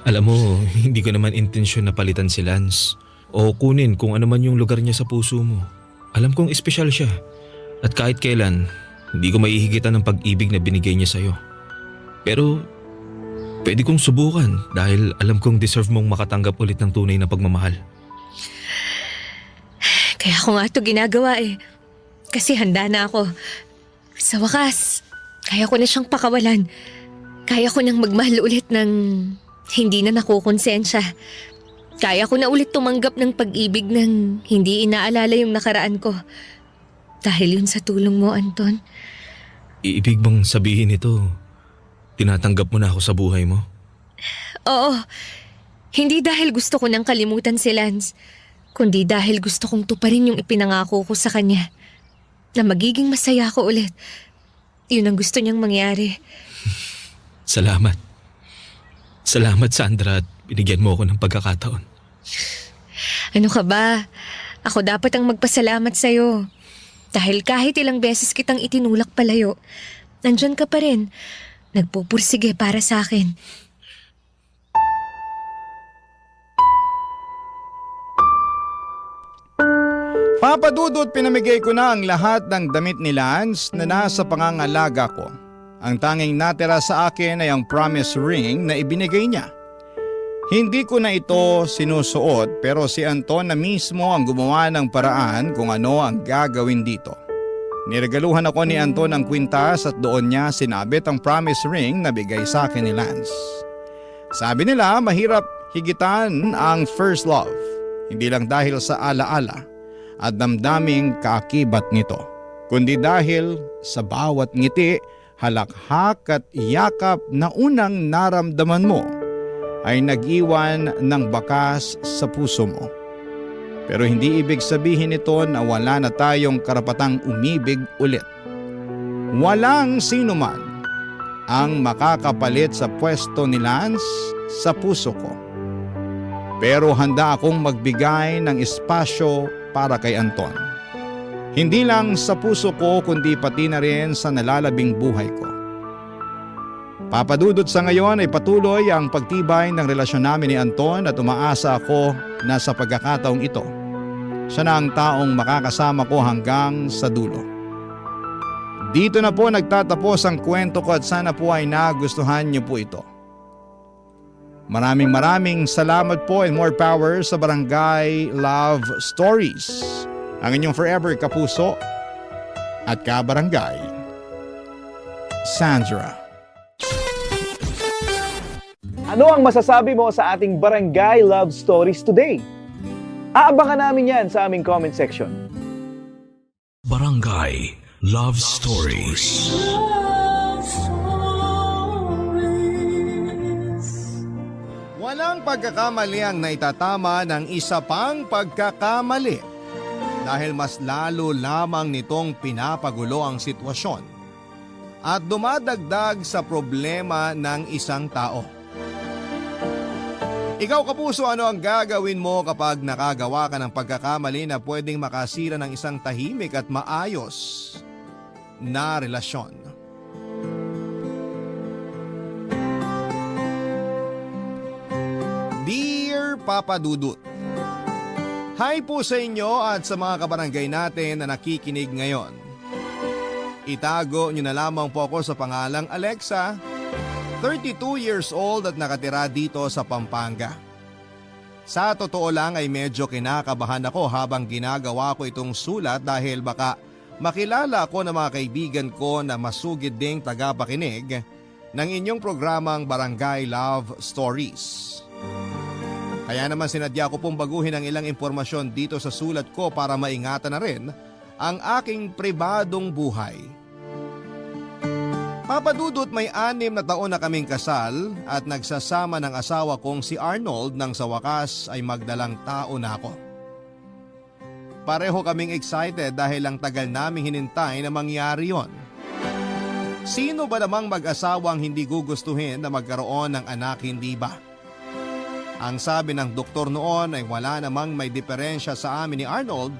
S6: Alam mo, hindi ko naman intensyon na palitan si Lance o kunin kung ano man yung lugar niya sa puso mo. Alam kong espesyal siya at kahit kailan, hindi ko maihigitan ng pag-ibig na binigay niya sa'yo. Pero pwede kong subukan dahil alam kong deserve mong makatanggap ulit ng tunay na pagmamahal.
S3: Kaya ako nga ito ginagawa eh. Kasi handa na ako. Sa wakas, kaya ko na siyang pakawalan. Kaya ko nang magmahal ulit ng hindi na nakukonsensya. Kaya ko na ulit tumanggap ng pag-ibig ng hindi inaalala yung nakaraan ko. Dahil yun sa tulong mo, Anton.
S6: Ibig bang sabihin ito, tinatanggap mo na ako sa buhay mo?
S3: Oo, hindi dahil gusto ko nang kalimutan si Lance, kundi dahil gusto kong tuparin yung ipinangako ko sa kanya na magiging masaya ako ulit. Yun ang gusto niyang mangyari.
S6: Salamat. Salamat, Sandra, at binigyan mo ako ng pagkakataon.
S3: Ano ka ba? Ako dapat ang magpasalamat sa'yo. Dahil kahit ilang beses kitang itinulak palayo, nandyan ka pa rin. Nagpupursige para sa akin.
S1: Papa Dudut, pinamigay ko na ang lahat ng damit ni Lance na nasa pangangalaga ko. Ang tanging natira sa akin ay ang promise ring na ibinigay niya. Hindi ko na ito sinusuot pero si Anton na mismo ang gumawa ng paraan kung ano ang gagawin dito. Niregaluhan ako ni Anton ng kwintas at doon niya sinabit ang promise ring na bigay sa akin ni Lance. Sabi nila mahirap higitan ang first love, hindi lang dahil sa alaala at damdaming kaakibat nito, kundi dahil sa bawat ngiti, halakhak at yakap na unang naramdaman mo ay nag-iwan ng bakas sa puso mo. Pero hindi ibig sabihin nito na wala na tayong karapatang umibig ulit. Walang sino man ang makakapalit sa pwesto ni Lance sa puso ko. Pero handa akong magbigay ng espasyo para kay Anton. Hindi lang sa puso ko kundi pati na rin sa nalalabing buhay ko. Papa Dudut, sa ngayon ay patuloy ang pagtibay ng relasyon namin ni Anton at umaasa ako na sa pagkakataong ito, siya na ang taong makakasama ko hanggang sa dulo. Dito na po nagtatapos ang kwento ko at sana po ay nagustuhan niyo po ito. Maraming salamat po and more power sa Barangay Love Stories. Ang inyong forever kapuso at kabarangay, Sandra.
S7: Ano ang masasabi mo sa ating Barangay Love Stories today? Aabangan namin yan sa aming comment section.
S5: Barangay Love Stories.
S1: Walang pagkakamali ang naitatama ng isa pang pagkakamali dahil mas lalo lamang nitong pinapagulo ang sitwasyon at dumadagdag sa problema ng isang tao. Ikaw, kapuso, ano ang gagawin mo kapag nakagawa ka ng pagkakamali na pwedeng makasira ng isang tahimik at maayos na relasyon? Dear Papa Dudut, hi po sa inyo at sa mga kabarangay natin na nakikinig ngayon. Itago nyo na lamang po ako sa pangalang Alexa, 32 years old at nakatira dito sa Pampanga. Sa totoo lang ay medyo kinakabahan ako habang ginagawa ko itong sulat dahil baka makilala ako ng mga kaibigan ko na masugid ding tagapakinig ng inyong programang Barangay Love Stories. Kaya naman sinadya ko pong baguhin ang ilang impormasyon dito sa sulat ko para maingatan na rin ang aking pribadong buhay. Papa Dudut, may 6 na taon na kaming kasal at nagsasama ng asawa kong si Arnold nang sa wakas ay magdalang tao na ako. Pareho kaming excited dahil ang tagal naming hinintay na mangyari yon. Sino ba namang mag-asawang hindi gugustuhin na magkaroon ng anak, hindi ba? Ang sabi ng doktor noon ay wala namang may diferensya sa amin ni Arnold.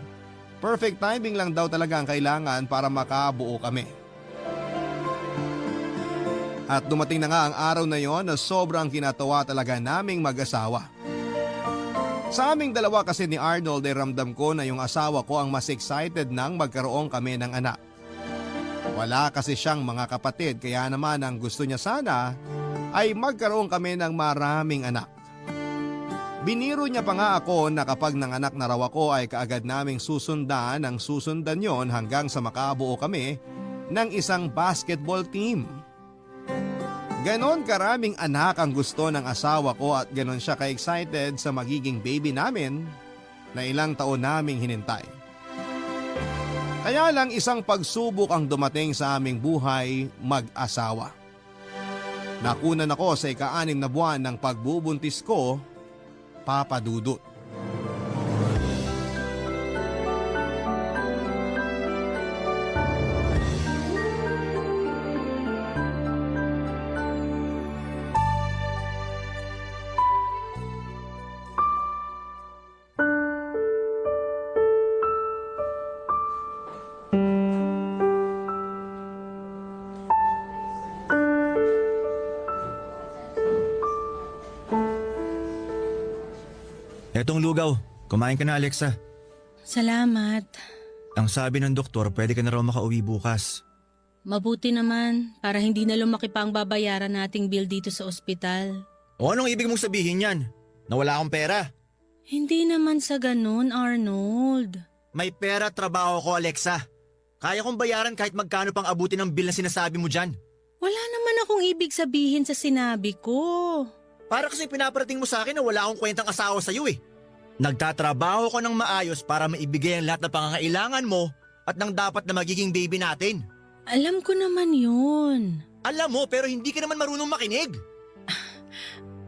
S1: Perfect timing lang daw talaga ang kailangan para makabuo kami. At dumating na nga ang araw na yon na sobrang kinatawa talaga naming mag-asawa. Sa aming dalawa kasi ni Arnold ay ramdam ko na yung asawa ko ang mas excited nang magkaroon kami ng anak. Wala kasi siyang mga kapatid kaya naman ang gusto niya sana ay magkaroon kami ng maraming anak. Biniro niya pa nga ako na kapag nanganak na raw ako ay kaagad naming susundan ang susundan yon hanggang sa makabuo kami ng isang basketball team. Ganon karaming anak ang gusto ng asawa ko at ganon siya ka-excited sa magiging baby namin na ilang taon naming hinintay. Kaya lang isang pagsubok ang dumating sa aming buhay mag-asawa. Nakunan ako sa ika-6 na buwan ng pagbubuntis ko, Papa Dudut.
S8: Etong lugaw, kumain ka na Alexa.
S9: Salamat.
S8: Ang sabi ng doktor, pwede ka na raw makauwi bukas.
S9: Mabuti naman para hindi na lumaki pa ang babayaran nating bill dito sa ospital.
S8: O anong ibig mong sabihin yan? Nawala akong pera.
S9: Hindi naman sa ganun, Arnold.
S8: May pera trabaho ko Alexa. Kaya kong bayaran kahit magkano pang abutin ng bill na sinasabi mo dyan.
S9: Wala naman akong ibig sabihin sa sinabi ko.
S8: Para kasi pinaparating mo sa akin na wala akong kwentang asawa sa'yo eh. Nagtatrabaho ko ng maayos para maibigay ang lahat ng pangangailangan mo at ng dapat na magiging baby natin.
S9: Alam ko naman yun.
S8: Alam mo pero hindi ka naman marunong makinig.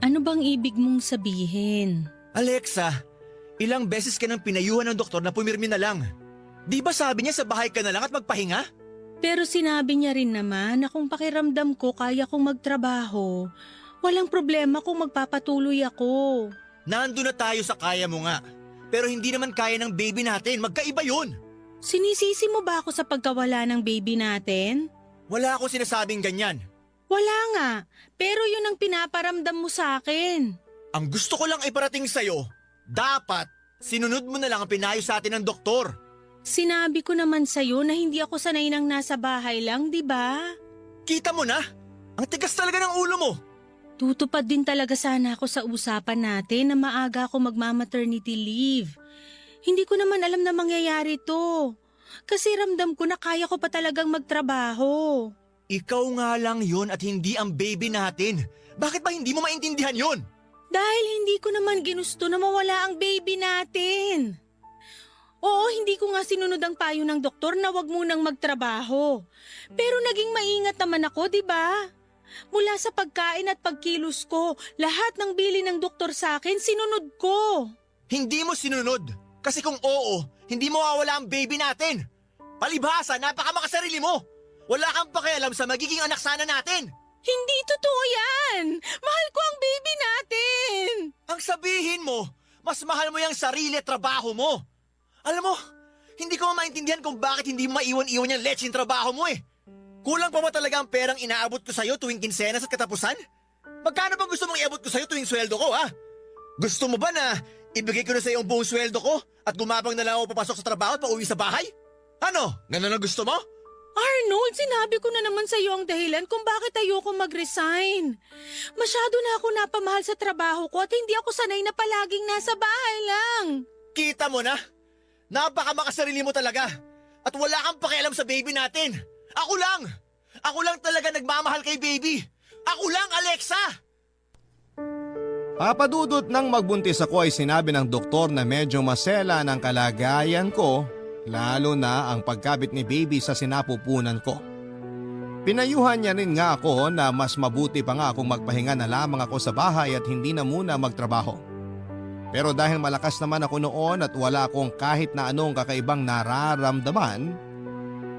S9: Ano bang ibig mong sabihin?
S8: Alexa, ilang beses ka nang pinayuhan ng doktor na pumirmi na lang. Di ba sabi niya sa bahay ka na lang at magpahinga?
S9: Pero sinabi niya rin naman na kung pakiramdam ko kaya kong magtrabaho, walang problema kung magpapatuloy ako.
S8: Nandun na tayo sa kaya mo nga. Pero hindi naman kaya ng baby natin. Magkaiba yun.
S9: Sinisisi mo ba ako sa pagkawala ng baby natin?
S8: Wala ako sinasabing ganyan.
S9: Wala nga, pero yun ang pinaparamdam mo sa akin.
S8: Ang gusto ko lang iparating sa'yo, dapat sinunod mo na lang ang pinayo sa atin ng doktor.
S9: Sinabi ko naman sa'yo na hindi ako sanay nang nasa bahay lang, di ba?
S8: Kita mo na? Ang tigas talaga ng ulo mo.
S9: Tutupad din talaga sana ako sa usapan natin na maaga ako magma-maternity leave. Hindi ko naman alam na mangyayari to. Kasi ramdam ko na kaya ko pa talagang magtrabaho.
S8: Ikaw nga lang yun at hindi ang baby natin. Bakit ba hindi mo maintindihan yun?
S9: Dahil hindi ko naman ginusto na mawala ang baby natin. Oo, hindi ko nga sinunod ang payo ng doktor na wag munang magtrabaho. Pero naging maingat naman ako, di ba? Mula sa pagkain at pagkilos ko, lahat ng bili ng doktor sa akin, sinunod ko.
S8: Hindi mo sinunod. Kasi kung oo, hindi mawawala ang baby natin. Palibhasa, napakamakasarili mo. Wala kang pakialam sa magiging anak sana natin.
S9: Hindi totoo yan! Mahal ko ang baby natin!
S8: Ang sabihin mo, mas mahal mo yung sarili at trabaho mo. Alam mo, hindi ko maintindihan kung bakit hindi mo maiwan-iwan yung lecheng trabaho mo eh. Kulang pa ba talaga ang perang inaabot ko sa'yo tuwing kinsenas at katapusan? Magkano bang gusto mong iabot ko sa'yo tuwing sweldo ko ha? Gusto mo ba na ibigay ko na sa'yo ang buong sweldo ko at gumabang na lang ako papasok sa trabaho at pauwi sa bahay? Ano? Ganun ang gusto mo?
S9: Arnold, sinabi ko na naman sa iyo ang dahilan kung bakit ayoko mag-resign. Masyado na ako napamahal sa trabaho ko at hindi ako sanay na palaging nasa bahay lang.
S8: Kita mo na? Napakamakasarili mo talaga. At wala kang pakialam sa baby natin. Ako lang! Ako lang talaga nagmamahal kay baby. Ako lang, Alexa!
S1: Papa Dudut, nang magbuntis ako ay sinabi ng doktor na medyo masela ng kalagayan ko, lalo na ang pagkabit ni baby sa sinapupunan ko. Pinayuhan niya rin nga ako na mas mabuti pa nga kung magpahinga na lamang ako sa bahay at hindi na muna magtrabaho. Pero dahil malakas naman ako noon at wala akong kahit na anong kakaibang nararamdaman,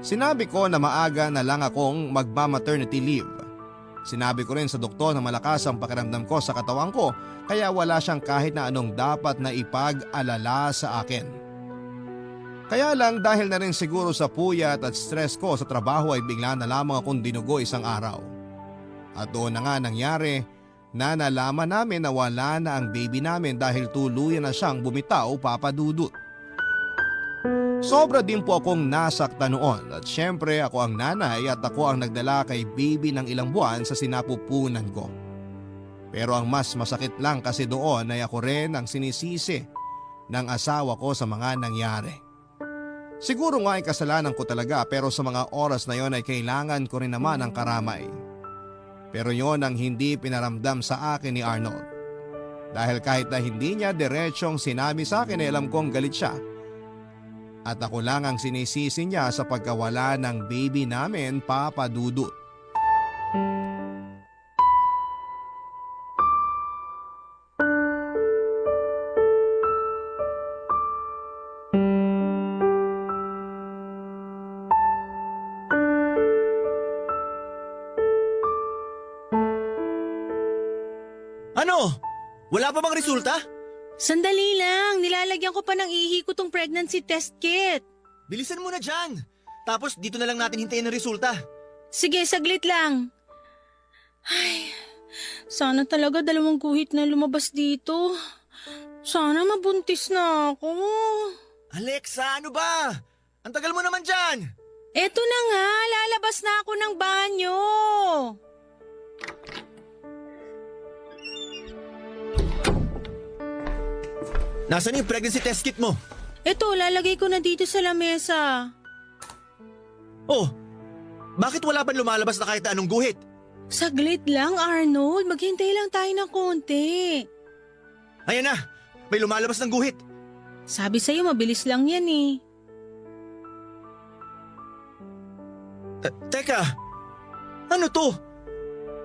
S1: sinabi ko na maaga na lang akong magma-maternity leave. Sinabi ko rin sa doktor na malakas ang pakiramdam ko sa katawan ko kaya wala siyang kahit na anong dapat na ipag-alala sa akin. Kaya lang dahil na rin siguro sa puyat at stress ko sa trabaho ay bigla na lamang akong dinugo isang araw. At doon na nga nangyari na nalaman namin na wala na ang baby namin dahil tuluyan na siyang bumitaw, Papa Dudut. Sobra din po akong nasaktan noon at syempre ako ang nanay at ako ang nagdala kay baby ng ilang buwan sa sinapupunan ko. Pero ang mas masakit lang kasi doon ay ako rin ang sinisisi ng asawa ko sa mga nangyari. Siguro nga ay kasalanan ko talaga pero sa mga oras na yon ay kailangan ko rin naman ang karamay. Pero yon ang hindi pinaramdam sa akin ni Arnold. Dahil kahit na hindi niya diretsyong sinabi sa akin ay alam kong galit siya. At ako lang ang sinisisi niya sa pagkawala ng baby namin, Papa Dudut.
S8: Ano? Wala pa bang resulta?
S9: Sandali lang, nilalagyan ko pa ng ihi ko tong pregnancy test kit.
S8: Bilisan mo na dyan. Tapos dito na lang natin hintayin ang resulta.
S9: Sige, saglit lang. Ay, sana talaga 2 guhit na lumabas dito. Sana mabuntis na ako.
S8: Alexa, ano ba? Ang tagal mo naman dyan.
S9: Eto na nga, lalabas na ako ng banyo.
S8: Nasaan yung pregnancy test kit mo?
S9: Eto, lalagay ko na dito sa lamesa.
S8: Oh, bakit wala pa lumalabas na kahit na anong guhit?
S9: Saglit lang, Arnold. Maghintay lang tayo ng konti.
S8: Ayan na, may lumalabas ng guhit.
S9: Sabi sa'yo, mabilis lang yan eh.
S8: Teka, ano to?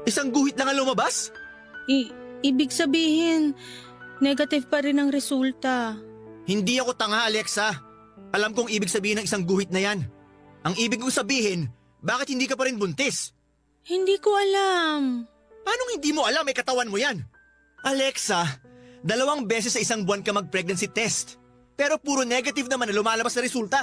S8: Isang guhit lang ang lumabas?
S9: Ibig sabihin, negative pa rin ang resulta.
S8: Hindi ako tanga, Alexa. Alam kong ibig sabihin ng isang guhit na yan. Ang ibig kong sabihin, bakit hindi ka pa rin buntis?
S9: Hindi ko alam.
S8: Paano hindi mo alam? May katawan mo yan. Alexa, 2 beses sa isang buwan ka mag-pregnancy test. Pero puro negative naman na lumalabas na resulta.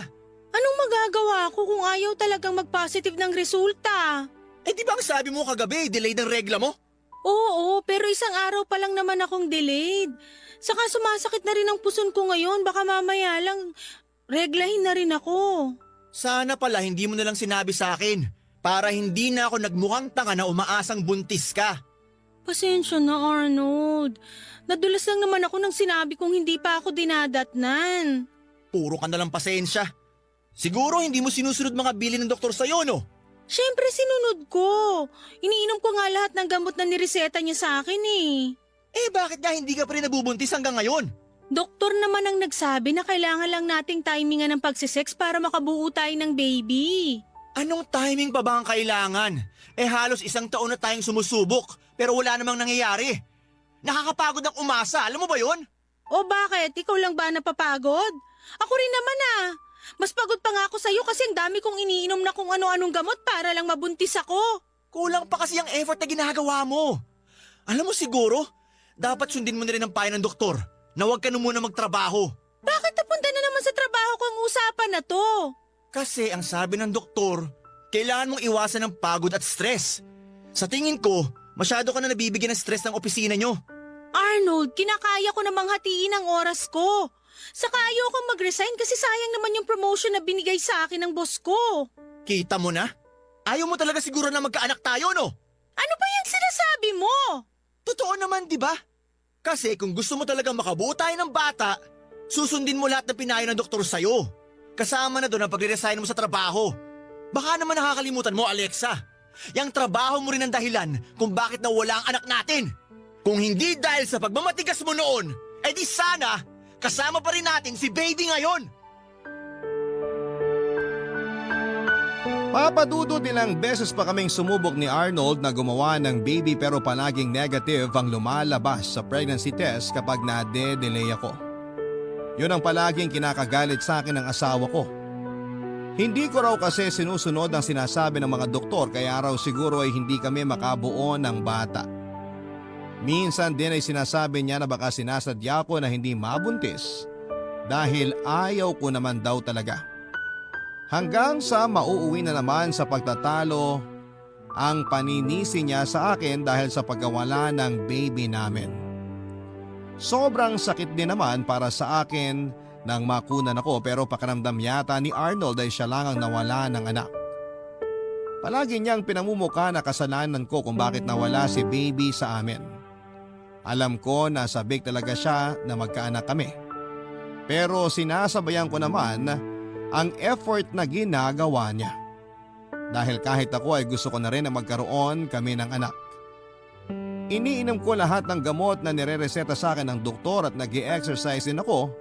S9: Anong magagawa ko kung ayaw talagang mag-positive ng resulta?
S8: Eh di ba ang sabi mo kagabi, delayed ang regla mo?
S9: Oo, pero isang araw pa lang naman akong delayed. Saka sumasakit na rin ang puson ko ngayon. Baka mamaya lang reglahin na rin ako.
S8: Sana pala hindi mo na lang sinabi sa akin para hindi na ako nagmukhang tanga na umaasang buntis ka.
S9: Pasensya na, Arnold. Nadulas lang naman ako nang sinabi kong hindi pa ako dinadatnan.
S8: Puro ka na lang pasensya. Siguro hindi mo sinusunod mga bilin ng doktor sa'yo, no?
S9: Siyempre sinunod ko. Iniinom ko nga lahat ng gamot na nireseta niya sa akin eh.
S8: Eh bakit nga hindi ka pa rin nabubuntis hanggang ngayon?
S9: Doktor naman ang nagsabi na kailangan lang nating timingan ng pagsisex para makabuo tayo ng baby.
S8: Anong timing pa ba ang kailangan? Eh halos 1 taon na tayong sumusubok pero wala namang nangyayari. Nakakapagod ang umasa, alam mo ba yon?
S9: O bakit? Ikaw lang ba napapagod? Ako rin naman ah. Mas pagod pa nga ako sa'yo kasi ang dami kong iniinom na kung ano-anong gamot para lang mabuntis ako.
S8: Kulang pa kasi ang effort na ginagawa mo. Alam mo siguro, dapat sundin mo na rin ang payo ng doktor na huwag ka na muna magtrabaho.
S9: Bakit napunta na naman sa trabaho ko ang usapan na to?
S8: Kasi ang sabi ng doktor, kailangan mong iwasan ng pagod at stress. Sa tingin ko, masyado ka na nabibigyan ng stress ng opisina nyo.
S9: Arnold, kinakaya ko namang hatiin ang oras ko. Saka ayokong mag-resign kasi sayang naman yung promotion na binigay sa akin ng boss ko.
S8: Kita mo na? Ayaw mo talaga siguro na magkaanak tayo, no?
S9: Ano ba yung sinasabi mo?
S8: Totoo naman, di ba? Kasi kung gusto mo talagang makabuo tayo ng bata, susundin mo lahat ng pinayo ng doktor sa'yo. Kasama na doon ang pagre-resign mo sa trabaho. Baka naman nakakalimutan mo, Alexa. Yang trabaho mo rin ang dahilan kung bakit nawala ang anak natin. Kung hindi dahil sa pagmamatigas mo noon, edi sana kasama pa rin natin si baby ngayon.
S1: Papadudod ilang beses pa kaming sumubok ni Arnold na gumawa ng baby pero palaging negative ang lumalabas sa pregnancy test kapag na-delay ako. Yun ang palaging kinakagalit sa akin ng asawa ko. Hindi ko raw kasi sinusunod ang sinasabi ng mga doktor kaya raw siguro ay hindi kami makabuo ng bata. Minsan din ay sinasabi niya na baka sinasadya ko na hindi mabuntis dahil ayaw ko naman daw talaga. Hanggang sa mauuwi na naman sa pagtatalo ang paninisi niya sa akin dahil sa pagkawala ng baby namin. Sobrang sakit din naman para sa akin nang makunan ako pero pakiramdam yata ni Arnold ay siya lang ang nawala ng anak. Palagi niyang pinamumuka na kasalanan ko kung bakit nawala si baby sa amin. Alam ko na sabik talaga siya na magkaanak kami. Pero sinasabayan ko naman ang effort na ginagawa niya. Dahil kahit ako ay gusto ko na rin na magkaroon kami ng anak. Iniinom ko lahat ng gamot na nirereseta sa akin ng doktor at nag-i-exercise din ako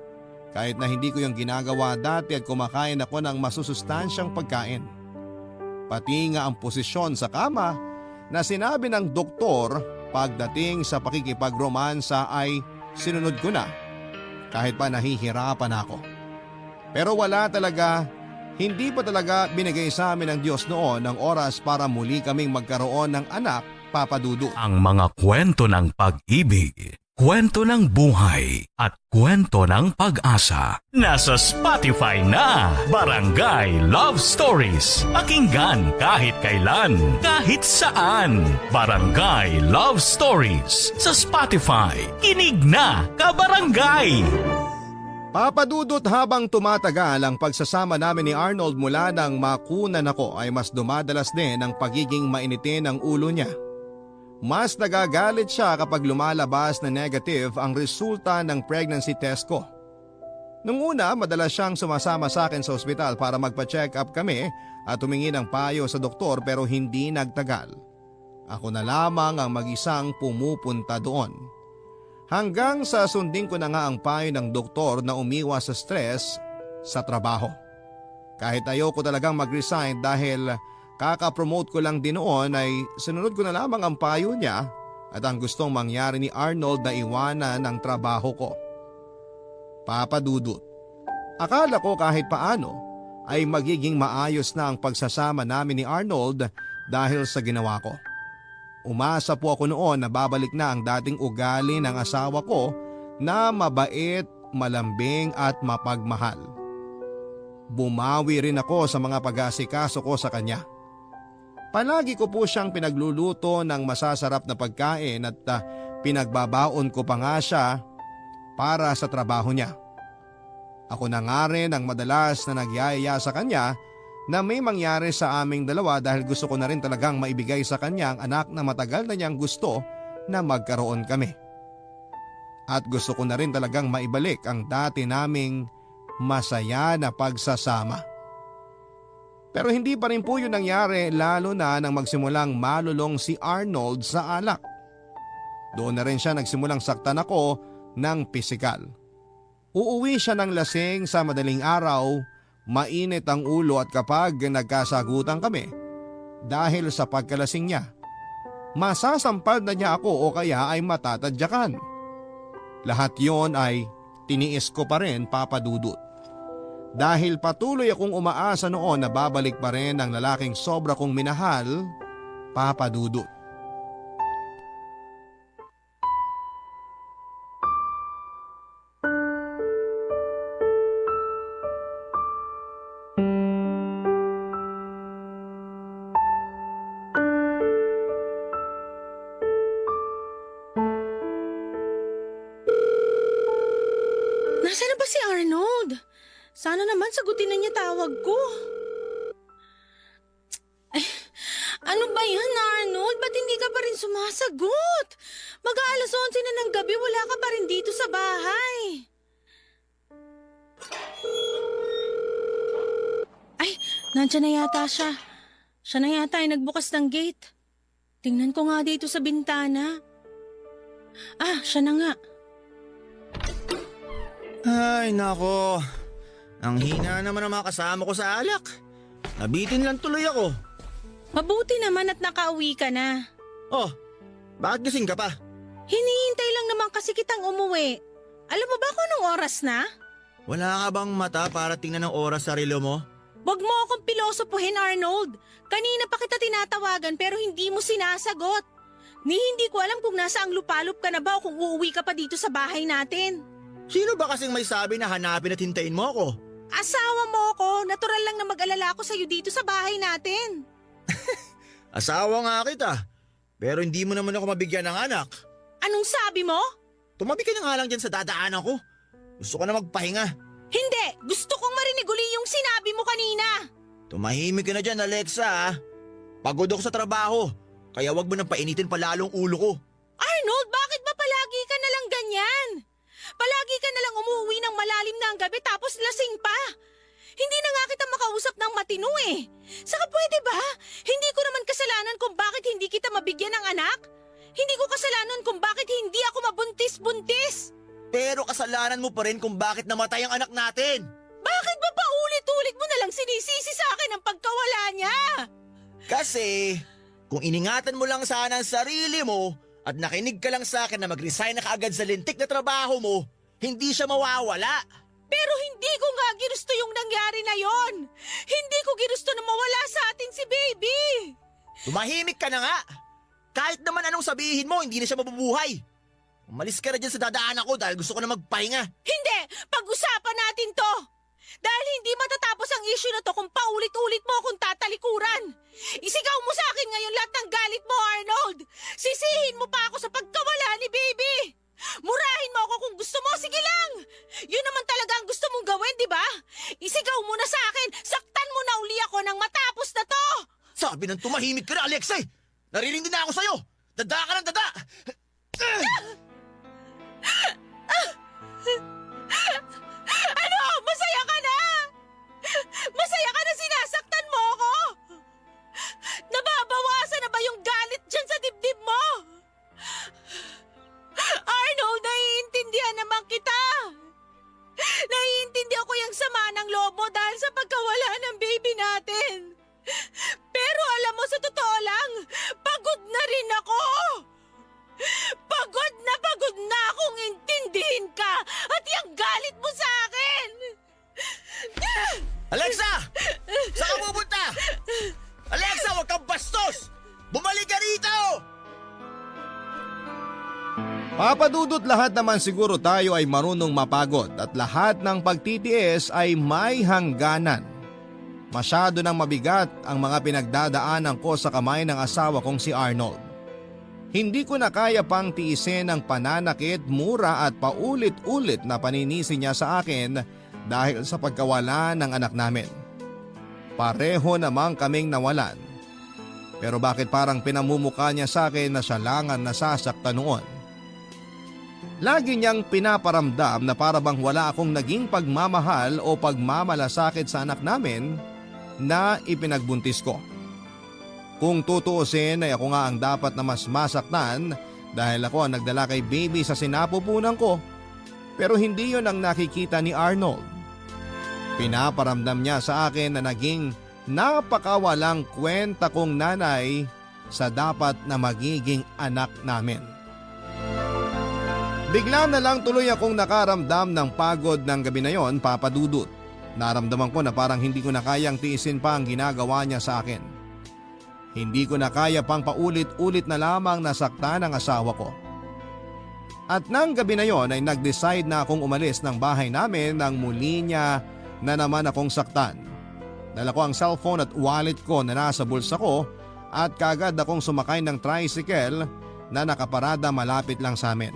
S1: kahit na hindi ko yung ginagawa dati at kumakain ako ng masusustansyang pagkain. Pati nga ang posisyon sa kama na sinabi ng doktor pagdating sa pakikipagromansa ay sinunod ko na kahit pa nahihirapan ako. Pero hindi pa talaga binigay sa amin ng Diyos noon ang oras para muli kaming magkaroon ng anak, Papa Dudut.
S5: Ang mga kwento ng pag-ibig, kwento ng buhay at kwento ng pag-asa. Nasa Spotify na, Barangay Love Stories. Pakinggan kahit kailan, kahit saan. Barangay Love Stories sa Spotify. Kinig na, kabarangay!
S1: Papa Dudut, habang tumatagal ang pagsasama namin ni Arnold mula nang makunan ako ay mas dumadalas din ang pagiging mainitin ng ulo niya. Mas nagagalit siya kapag lumalabas na negative ang resulta ng pregnancy test ko. Nung una, madalas siyang sumasama sa akin sa ospital para magpa-check up kami at humingi ng payo sa doktor pero hindi nagtagal. Ako na lamang ang mag-isang pumupunta doon. Hanggang sa sundin ko na nga ang payo ng doktor na umiwas sa stress sa trabaho. Kahit ayoko talagang mag-resign dahil kaka-promote ko lang din noon ay sinunod ko na lamang ang payo niya at ang gustong mangyari ni Arnold na iwanan ang trabaho ko. Papa Dudut, akala ko kahit paano ay magiging maayos na ang pagsasama namin ni Arnold dahil sa ginawa ko. Umasa po ako noon na babalik na ang dating ugali ng asawa ko na mabait, malambing at mapagmahal. Bumawi rin ako sa mga pag-aasikaso ko sa kanya. Palagi ko po siyang pinagluluto ng masasarap na pagkain at pinagbabaon ko pa nga siya para sa trabaho niya. Ako na nga rin ang madalas na nagyayaya sa kanya na may mangyari sa aming dalawa dahil gusto ko na rin talagang maibigay sa kanya ang anak na matagal na niyang gusto na magkaroon kami. At gusto ko na rin talagang maibalik ang dati naming masaya na pagsasama. Pero hindi pa rin po yun nangyari lalo na nang magsimulang malulong si Arnold sa alak. Doon na rin siya nagsimulang saktan ako ng pisikal. Uuwi siya ng lasing sa madaling araw. Mainit ang ulo at kapag nagkasagutan kami dahil sa pagkalasing niya, masasampal na niya ako o kaya ay matatadyakan. Lahat yon ay tiniis ko pa rin, Papa Dudut. Dahil patuloy akong umaasa noon na babalik pa rin ang lalaking sobra kong minahal, Papa Dudut.
S9: Nasaan na ba si Arnold? Sana naman sagutin na niya tawag ko. Ay, ano ba yan, Arnold? Ba't hindi ka pa rin sumasagot? Mag-aalas 11 na ng gabi, wala ka pa rin dito sa bahay. Ay, nandiyan na yata siya. Siya na yata ay nagbukas ng gate. Tingnan ko nga dito sa bintana. Ah, siya na nga.
S8: Ay, nako. Ang hina naman ang mga kasama ko sa alak. Nabitin lang tuloy ako.
S9: Mabuti naman at nakauwi ka na.
S8: Oh, bakit gising ka pa?
S9: Hinihintay lang naman kasi kitang umuwi. Alam mo ba kung anong oras na?
S8: Wala ka bang mata para tingnan ng oras sa relo mo?
S9: Wag mo akong pilosopuhin, Arnold. Kanina pa kita tinatawagan pero hindi mo sinasagot. Hindi ko alam kung nasa ang lupalop ka na ba o kung uuwi ka pa dito sa bahay natin.
S8: Sino ba kasing may sabi na hanapin at hintayin mo ako?
S9: Asawa mo ko. Natural lang na mag-alala ako sa'yo dito sa bahay natin.
S8: Asawa nga kita. Pero hindi mo naman ako mabigyan ng anak.
S9: Anong sabi mo?
S8: Tumabi ka na nga lang dyan sa dadaanan ko. Gusto ko na magpahinga.
S9: Hindi! Gusto kong marinig uli yung sinabi mo kanina.
S8: Tumahimik ka na dyan, Alexa. Ah. Pagod ako sa trabaho. Kaya wag mo nang painitin pa lalong ulo ko.
S9: Arnold, bakit ba palagi ka na lang ganyan? Palagi ka na lang umuwi ng malalim na ang gabi tapos lasing pa. Hindi na nga kita makausap ng matino eh. Saka pwede ba? Hindi ko naman kasalanan kung bakit hindi kita mabigyan ng anak. Hindi ko kasalanan kung bakit hindi ako mabuntis-buntis.
S8: Pero kasalanan mo pa rin kung bakit namatay ang anak natin.
S9: Bakit ba paulit-ulit mo na lang sinisisi sa akin ang pagkawala niya?
S8: Kasi, kung iningatan mo lang sana ang sarili mo at nakinig ka lang sa akin na mag-resign na kaagad sa lintik na trabaho mo, hindi siya mawawala.
S9: Pero hindi ko nga ginusto yung nangyari na yon. Hindi ko ginusto na mawala sa atin si baby.
S8: Tumahimik ka na nga. Kahit naman anong sabihin mo, hindi na siya mabubuhay. Umalis ka na dyan sa dadaanan ko dahil gusto ko na magpahinga.
S9: Hindi! Pag-usapan natin to! Dahil hindi matatapos ang issue na to kung paulit-ulit mo akong tatalikuran. Isigaw mo sa akin ngayon lahat ng galit mo, Arnold! Sisihin mo pa ako sa pagkawala ni baby! Murahin mo ako kung gusto mo, sige lang! Yun naman talaga ang gusto mong gawin, di ba? Isigaw mo na sa akin, saktan mo na uli ako nang matapos na to!
S8: Sabi ng tumahimik ka na, Alexei! Narinig din na ako sa'yo! Dada ka ng dada!
S9: Ano? Masaya ka na? Masaya ka na sinasaktan mo ako? Nababawasan na ba yung galit dyan sa dibdib mo? Arnold, naiintindihan naman kita. Naiintindihan ko yung sama ng loob mo dahil sa pagkawala ng baby natin. Pero alam mo, sa totoo lang, pagod na rin ako. Pagod na akong intindihin ka at yung galit mo sa akin.
S8: Alexa! Saan ka pupunta? Alexa, huwag kang bastos! Bumalik ka rito!
S1: Papadudot, lahat naman siguro tayo ay marunong mapagod at lahat ng pagtitiis ay may hangganan. Masyado nang mabigat ang mga pinagdadaanan ko sa kamay ng asawa kong si Arnold. Hindi ko na kaya pang tiisin ang pananakit, mura at paulit-ulit na paninisi niya sa akin dahil sa pagkawala ng anak namin. Pareho namang kaming nawalan. Pero bakit parang pinamumuka niya sa akin na siya lang ang nasasaktan noon? Lagi niyang pinaparamdam na para bang wala akong naging pagmamahal o pagmamalasakit sa anak namin na ipinagbuntis ko. Kung tutuusin ay ako nga ang dapat na mas masaktan dahil ako ang nagdala kay baby sa sinapupunan ko, pero hindi yon ang nakikita ni Arnold. Pinaparamdam niya sa akin na naging napakawalang kwenta kong nanay sa dapat na magiging anak namin. Bigla na lang tuloy akong nakaramdam ng pagod ng gabi na yon, Papa Dudut. Naramdaman ko na parang hindi ko na kayang tiisin pa ang ginagawa niya sa akin. Hindi ko na kaya pang paulit-ulit na lamang nasaktan ang asawa ko. At nang gabi na yon ay nag-decide na akong umalis ng bahay namin nang muli niya na naman akong saktan. Dala ko ang cellphone at wallet ko na nasa bulsa ko at kagad akong sumakay ng tricycle na nakaparada malapit lang sa amin.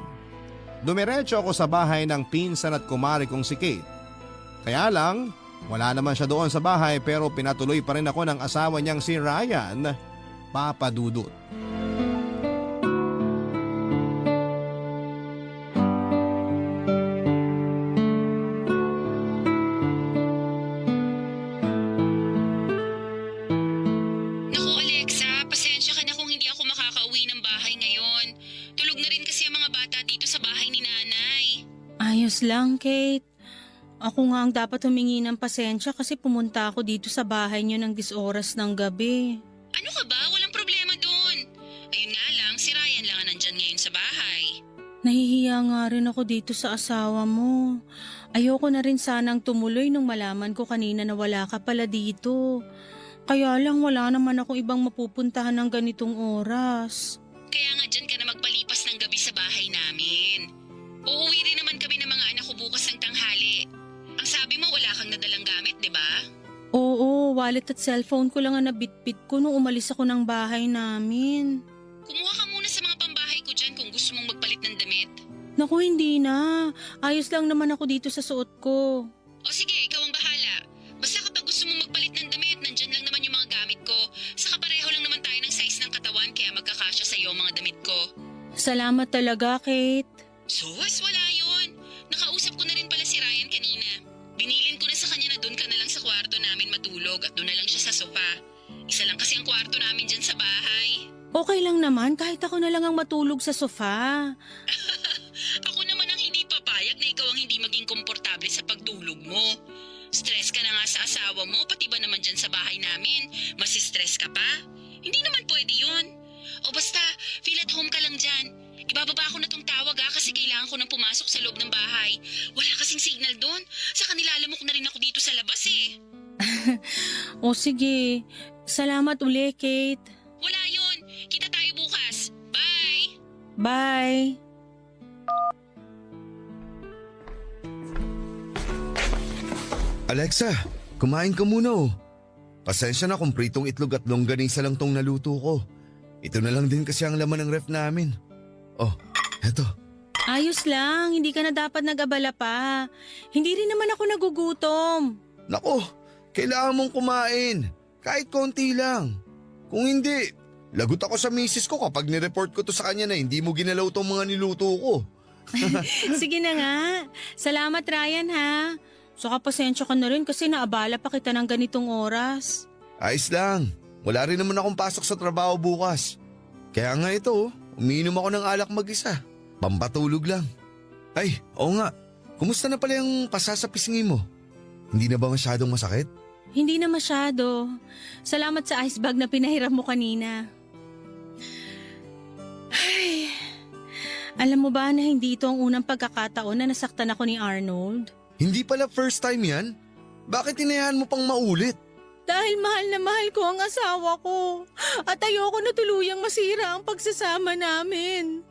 S1: Dumiretso ako sa bahay ng pinsan at kumari kong si Kate. Kaya lang, wala naman siya doon sa bahay pero pinatuloy pa rin ako ng asawa niyang si Ryan, Papa Dudut.
S10: Naku Alexa, pasensya ka na kung hindi ako makakauwi ng bahay ngayon. Tulog na rin kasi ang mga bata dito sa bahay ni nanay.
S9: Ayos lang, Kate. Ako nga ang dapat humingi ng pasensya kasi pumunta ako dito sa bahay niyo ng 10 oras ng gabi.
S10: Ano ka ba? Walang problema doon. Ayun nga lang, si Ryan lang ang nandyan ngayon sa bahay.
S9: Nahihiya nga rin ako dito sa asawa mo. Ayoko na rin sanang tumuloy nung malaman ko kanina na wala ka pala dito. Kaya lang wala naman ako ibang mapupuntahan ng ganitong oras.
S10: Kaya nga dyan ka na magpalipas ng gabi sa bahay namin. Uuwi rin naman kami ng mga anak ko bukas ng tanghali. Ang sabi mo wala kang nadalang gamit, di ba?
S9: Oo, wallet at cellphone ko lang ang nabitbit ko nung umalis ako ng bahay namin.
S10: Kumuha ka muna sa mga pambahay ko dyan kung gusto mong magpalit ng damit.
S9: Naku, hindi na. Ayos lang naman ako dito sa suot ko.
S10: O sige, ikaw ang bahala. Basta kapag gusto mong magpalit ng damit, nandyan lang naman yung mga gamit ko. Saka pareho lang naman tayo ng size ng katawan kaya magkakasya sa'yo ang mga damit ko.
S9: Salamat talaga, Kate.
S10: Sus, wala yun. Nakausap ko na rin pala si Ryan kanina. Binilin ko na sa kanya na doon ka na lang sa kwarto namin matulog at doon na lang siya sa sofa. Isa lang kasi ang kwarto namin dyan sa bahay.
S9: Okay lang naman kahit ako na lang ang matulog sa sofa.
S10: Ako naman ang hindi papayag ikaw ang hindi maging komportable sa pagtulog mo. Stress ka na nga sa asawa mo, pati ba naman dyan sa bahay namin? Mas stress ka pa? Hindi naman pwede yun. O basta, feel at home ka lang dyan. Ibababa ko na tong tawag kasi kailangan ko nang pumasok sa loob ng bahay. Wala kasing signal doon. Saka nilalamok na rin ako dito sa labas eh.
S9: O sige, salamat uli, Kate.
S10: Wala yun. Kita tayo bukas. Bye!
S9: Bye.
S11: Alexa, kumain ka muna oh. Pasensya na kung pritong itlog at longganisa lang tong naluto ko. Ito na lang din kasi ang laman ng ref namin. Oh, eto.
S9: Ayos lang, hindi ka na dapat nag-abala pa. Hindi rin naman ako nagugutom.
S11: Nako, kailangan mong kumain. Kahit konti lang. Kung hindi, lagot ako sa misis ko kapag nireport ko to sa kanya na hindi mo ginalaw tong mga niluto ko.
S9: Sige na nga. Salamat Ryan ha. Saka pasensya ka na rin kasi naabala pa kita ng ganitong oras.
S11: Ayos lang. Wala rin naman akong pasok sa trabaho bukas. Kaya nga ito, umiinom ako ng alak mag-isa. Pampatulog lang. Ay, oo nga. Kumusta na pala yung pasa sa pisngi mo? Hindi na ba masyadong masakit?
S9: Hindi na masyado. Salamat sa ice bag na pinahiram mo kanina. Ay, alam mo ba na hindi ito ang unang pagkakataon na nasaktan ako ni Arnold?
S11: Hindi pala first time yan? Bakit hinayaan mo pang maulit?
S9: Dahil mahal na mahal ko ang asawa ko at ayoko na tuluyang masira ang pagsasama namin.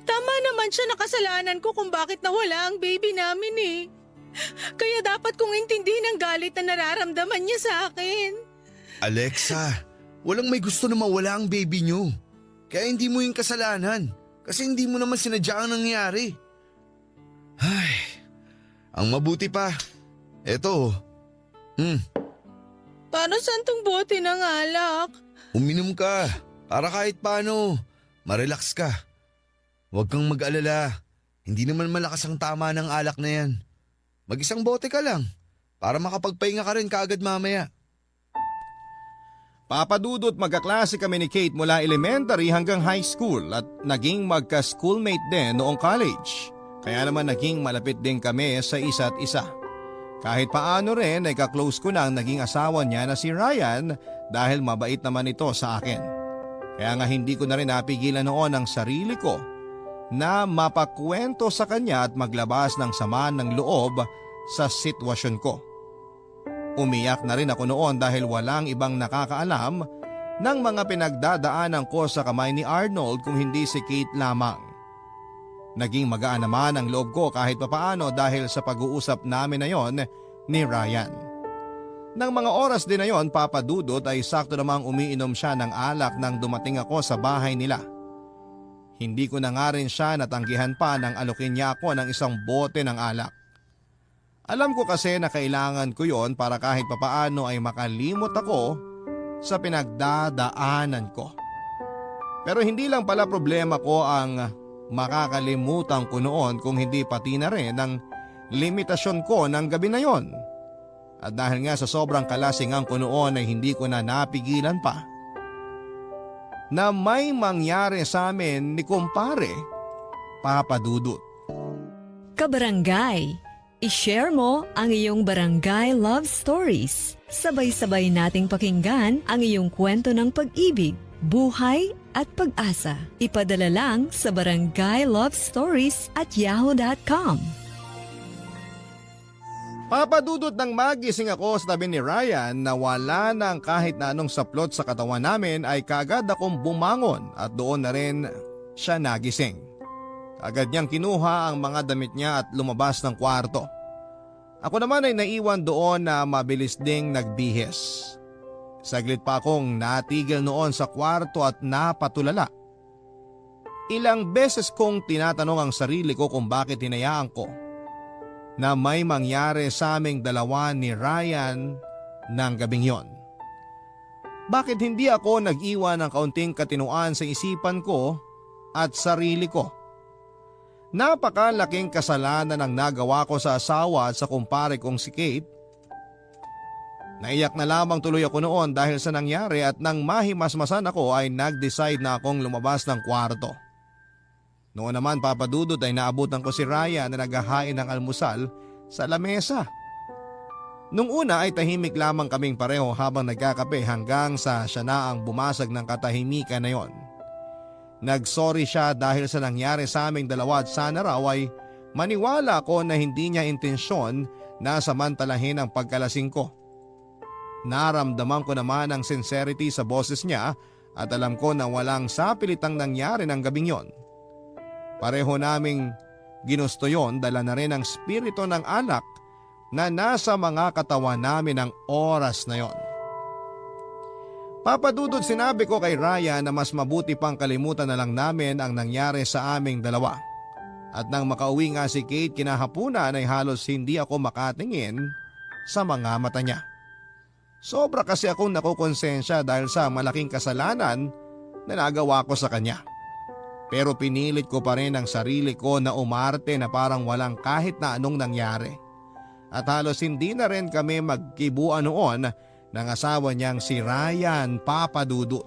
S9: Tama naman siya na kasalanan ko kung bakit nawala ang baby namin eh. Kaya dapat kong intindihin ang galit na nararamdaman niya sa akin.
S11: Alexa, walang may gusto na mawala ang baby niyo. Kaya hindi mo yung kasalanan kasi hindi mo naman sinadya ang nangyari. Ay, ang mabuti pa, eto.
S9: Para saan tong bote ng alak?
S11: Uminom ka para kahit paano, marelax ka. Huwag kang mag-alala, hindi naman malakas ang tama ng alak na yan. Mag-isang bote ka lang para makapagpahinga ka rin kaagad mamaya.
S1: Papadudot magkaklase kami ni Kate mula elementary hanggang high school at naging magka-schoolmate din noong college. Kaya naman naging malapit din kami sa isa't isa. Kahit paano rin ay ka-close ko na ang naging asawa niya na si Ryan dahil mabait naman ito sa akin. Kaya nga hindi ko na rin napigilan noon ang sarili ko na mapakwento sa kanya at maglabas ng sama ng loob sa sitwasyon ko. Umiyak na rin ako noon dahil walang ibang nakakaalam ng mga pinagdadaanan ko sa kamay ni Arnold kung hindi si Kate lamang. Naging magaan naman ang loob ko kahit papaano dahil sa pag-uusap namin na yon ni Ryan. Nang mga oras din na yon, papadudot ay sakto namang umiinom siya ng alak nang dumating ako sa bahay nila. Hindi ko na nga rin siya natanggihan pa nang alokin niya ako ng isang bote ng alak. Alam ko kasi na kailangan ko yon para kahit papaano ay makalimot ako sa pinagdadaanan ko. Pero hindi lang pala problema ko ang makakalimutan ko noon kung hindi pati na rin ang limitasyon ko ng gabi na yon. At dahil nga sa sobrang kalasingan ko noon ay hindi ko na napigilan pa na may mangyari sa amin ni kumpare, Papa Dudut.
S12: Kabarangay, i-share mo ang iyong barangay love stories. Sabay-sabay nating pakinggan ang iyong kwento ng pag-ibig, buhay at pag-asa. Ipadala lang sa barangaylovestories@yahoo.com.
S1: Papadudot ng magising ako sa tabi ni Ryan na wala nang kahit na anong saplot sa katawan namin ay kaagad akong bumangon at doon na rin siya nagising. Agad niyang kinuha ang mga damit niya at lumabas ng kwarto. Ako naman ay naiwan doon na mabilis ding nagbihis. Saglit pa akong natigil noon sa kwarto at napatulala. Ilang beses kong tinatanong ang sarili ko kung bakit hinayaan ko na may mangyari sa aming dalawa ni Ryan ng gabing yon. Bakit hindi ako nag-iwan ng kaunting katinuan sa isipan ko at sarili ko? Napakalaking kasalanan ang nagawa ko sa asawa at sa kumpare kong si Kate. Naiyak na lamang tuloy ako noon dahil sa nangyari at nang mahimasmasan ako ay nag-decide na akong lumabas ng kwarto. Noon naman papadudot ay naabutan ko si Ryan na naghahain ng almusal sa lamesa. Nung una ay tahimik lamang kaming pareho habang nagkakape hanggang sa siya na ang bumasag ng katahimikan na yon. Nagsorry siya dahil sa nangyari sa aming dalawa at sana raw ay maniwala ko na hindi niya intensyon na samantalahin ang pagkalasing ko. Naramdaman ko naman ang sincerity sa boses niya at alam ko na walang sapilitang nangyari ng gabing yon. Pareho naming ginusto yon, dala na rin ang spirito ng anak na nasa mga katawan namin ng oras na yon. Papadudod sinabi ko kay Ryan na mas mabuti pang kalimutan na lang namin ang nangyari sa aming dalawa. At nang makauwi nga si Kate kinahapunan ay halos hindi ako makatingin sa mga mata niya. Sobra kasi akong nakukonsensya dahil sa malaking kasalanan na nagawa ko sa kanya. Pero pinilit ko pa rin ang sarili ko na umarte na parang walang kahit na anong nangyari. At halos hindi na rin kami magkibuan noon ng asawa niyang si Ryan Papadudut.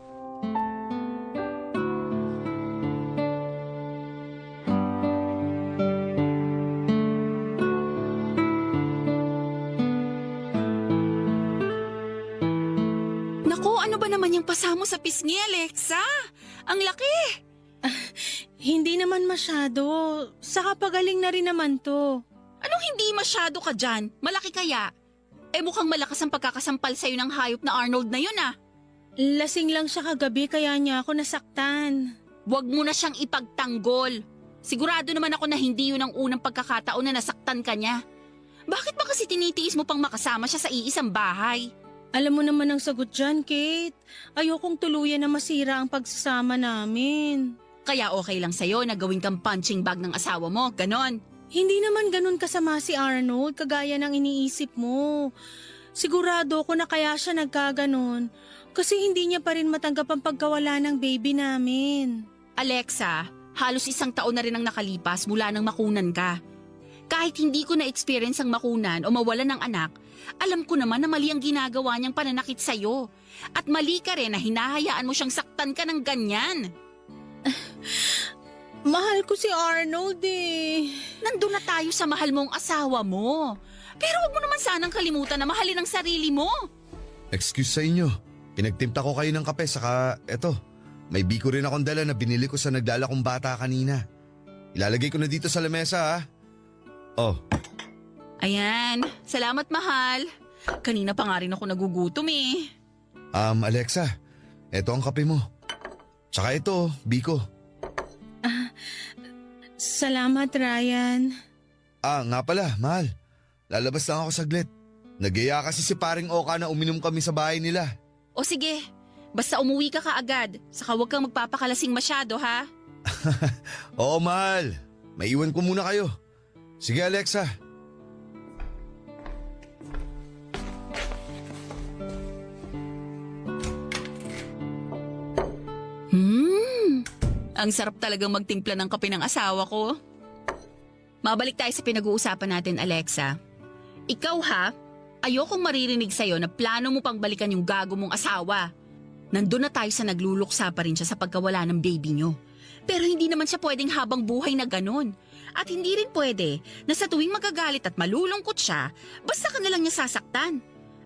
S10: Naku, ano ba naman yung pasamo sa pisngi, Alexa? Ang laki!
S9: Hindi naman masyado. Saka pagaling na rin naman to.
S10: Anong hindi masyado ka dyan? Malaki kaya? Mukhang malakas ang pagkakasampal sa'yo ng hayop na Arnold na yun ah.
S9: Lasing lang siya kagabi kaya niya ako nasaktan.
S10: Huwag mo na siyang ipagtanggol. Sigurado naman ako na hindi yun ang unang pagkakataon na nasaktan ka niya. Bakit ba kasi tinitiis mo pang makasama siya sa iisang bahay?
S9: Alam mo naman ang sagot dyan, Kate. Ayokong tuluyan na masira ang pagsasama namin.
S10: Kaya okay lang sa'yo na gawin kang punching bag ng asawa mo, ganon.
S9: Hindi naman ganun kasama si Arnold kagaya ng iniisip mo. Sigurado ko na kaya siya nagkaganon kasi hindi niya pa rin matanggap ang pagkawala ng baby namin.
S10: Alexa, halos 1 taon na rin ang nakalipas mula nang makunan ka. Kahit hindi ko na-experience ang makunan o mawalan ng anak, alam ko naman na mali ang ginagawa niyang pananakit sa'yo. At mali ka rin na hinahayaan mo siyang saktan ka ng ganyan.
S9: Mahal ko si Arnold eh.
S10: Nandun na tayo sa mahal mong asawa mo. Pero wag mo naman sanang kalimutan na mahalin ang sarili mo.
S11: Excuse sa inyo. Pinagtimpla ko kayo ng kape saka eto. May biko rin akong dala na binili ko sa nagdala kong bata kanina. Ilalagay ko na dito sa lamesa ha. Oh.
S10: Ayan, salamat mahal. Kanina pa nga rin ako nagugutom eh.
S11: Alexa, eto ang kape mo. Tsaka ito, biko.
S9: Salamat, Ryan.
S11: Nga pala, mahal. Lalabas lang ako saglit. Nagaya kasi si paring Oka na uminom kami sa bahay nila.
S10: O sige, basta umuwi ka kaagad. Saka huwag kang magpapakalasing masyado ha.
S11: Oo, mahal. Maiwan ko muna kayo. Sige, Alexa.
S10: Ang sarap talagang magtimpla ng kape ng asawa ko. Mabalik tayo sa pinag-uusapan natin, Alexa. Ikaw ha, ayokong maririnig sa'yo na plano mo pang balikan yung gago mong asawa. Nandun na tayo sa nagluluksa pa rin siya sa pagkawala ng baby nyo. Pero hindi naman siya pwedeng habang buhay na ganon. At hindi rin pwede na sa tuwing magagalit at malulungkot siya, basta ka na lang niya sasaktan.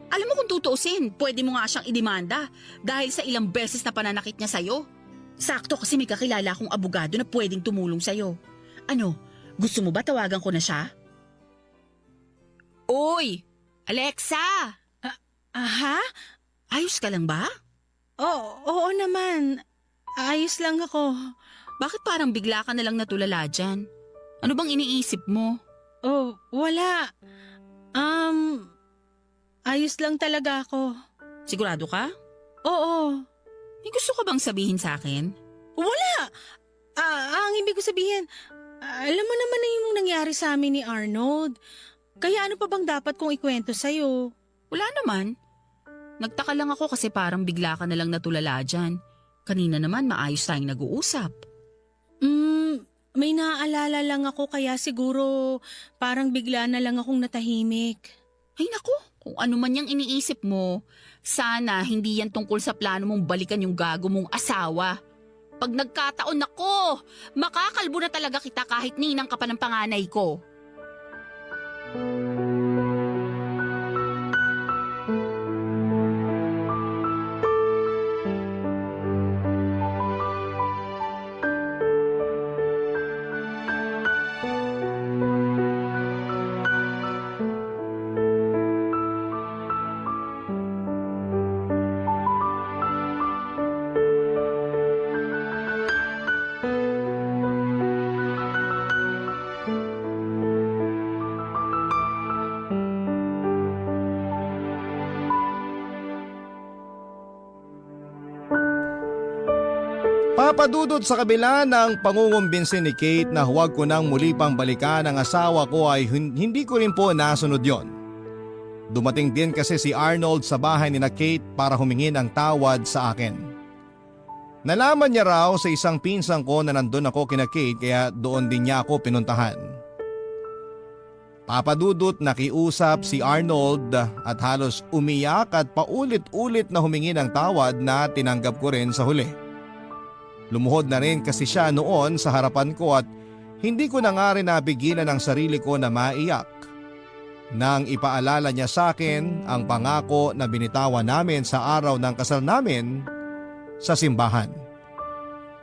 S10: Alam mo kung tutuusin, pwede mo nga siyang idemanda dahil sa ilang beses na pananakit niya sa'yo. Sakto kasi may kakilala akong abogado na pwedeng tumulong sa'yo. Ano, gusto mo ba tawagan ko na siya? Oy! Alexa!
S9: Aha?
S10: Ayos ka lang ba?
S9: Oo naman. Ayos lang ako.
S10: Bakit parang bigla ka na lang natulala dyan? Ano bang iniisip mo?
S9: Oh, wala. Ayos lang talaga ako.
S10: Sigurado ka?
S9: Oo.
S10: May gusto ka bang sabihin sa akin?
S9: Wala! Ang ibig ko sabihin, alam mo naman na yung nangyari sa amin ni Arnold. Kaya ano pa bang dapat kong ikwento sa'yo?
S10: Wala naman. Nagtaka lang ako kasi parang bigla ka na lang natulala dyan. Kanina naman maayos tayong nag-uusap.
S9: May naaalala lang ako kaya siguro parang bigla na lang akong natahimik.
S10: Ay naku, kung ano man yung iniisip mo, sana hindi yan tungkol sa plano mong balikan yung gago mong asawa. Pag nagkataon ako, makakalbo na talaga kita kahit ninang ka pa ng panganay ko.
S1: Papadudot sa kabila ng pangungumbinsin ni Kate na huwag ko nang muli pang balikan ang asawa ko ay hindi ko rin po nasunod yon. Dumating din kasi si Arnold sa bahay ni na Kate para humingi ng tawad sa akin. Nalaman niya raw sa isang pinsang ko na nandun ako kina Kate kaya doon din niya ako pinuntahan. Papadudot nakiusap si Arnold at halos umiyak at paulit-ulit na humingi ng tawad na tinanggap ko rin sa huli. Lumuhod na rin kasi siya noon sa harapan ko at hindi ko na nga rin napigilan ang sarili ko na maiyak. Nang ipaalala niya sa akin ang pangako na binitawan namin sa araw ng kasal namin sa simbahan.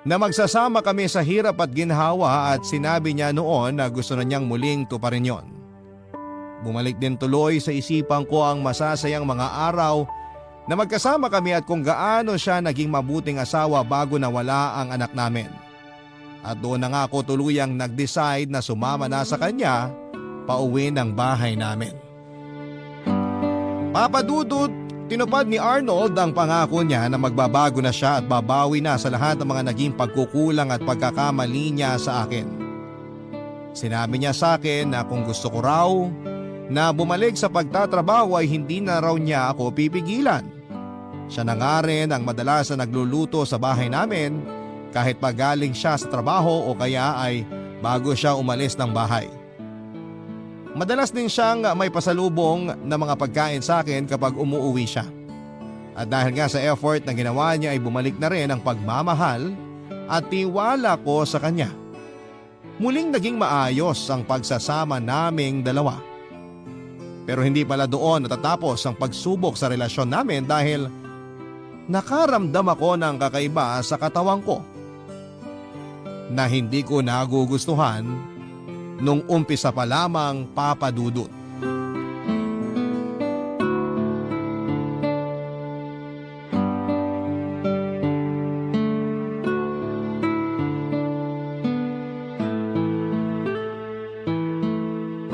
S1: Na magsasama kami sa hirap at ginhawa at sinabi niya noon na gusto na niyang muling tuparin yon. Bumalik din tuloy sa isipan ko ang masasayang mga araw na magkasama kami at kung gaano siya naging mabuting asawa bago nawala ang anak namin. At doon na nga ako tuluyang nag-decide na sumama na sa kanya pauwi ng bahay namin. Papadudot, tinupad ni Arnold ang pangako niya na magbabago na siya at babawi na sa lahat ng mga naging pagkukulang at pagkakamali niya sa akin. Sinabi niya sa akin na kung gusto ko raw na bumalik sa pagtatrabaho ay hindi na raw niya ako pipigilan. Siya na nga rin ang madalas na nagluluto sa bahay namin kahit pagaling siya sa trabaho o kaya ay bago siya umalis ng bahay. Madalas din siyang may pasalubong na mga pagkain sa akin kapag umuuwi siya. At dahil nga sa effort na ginawa niya ay bumalik na rin ang pagmamahal at tiwala ko sa kanya. Muling naging maayos ang pagsasama naming dalawa. Pero hindi pala doon natatapos ang pagsubok sa relasyon namin dahil nakaramdam ako ng kakaiba sa katawan ko na hindi ko nagugustuhan nung umpisa pa lamang, papadudot.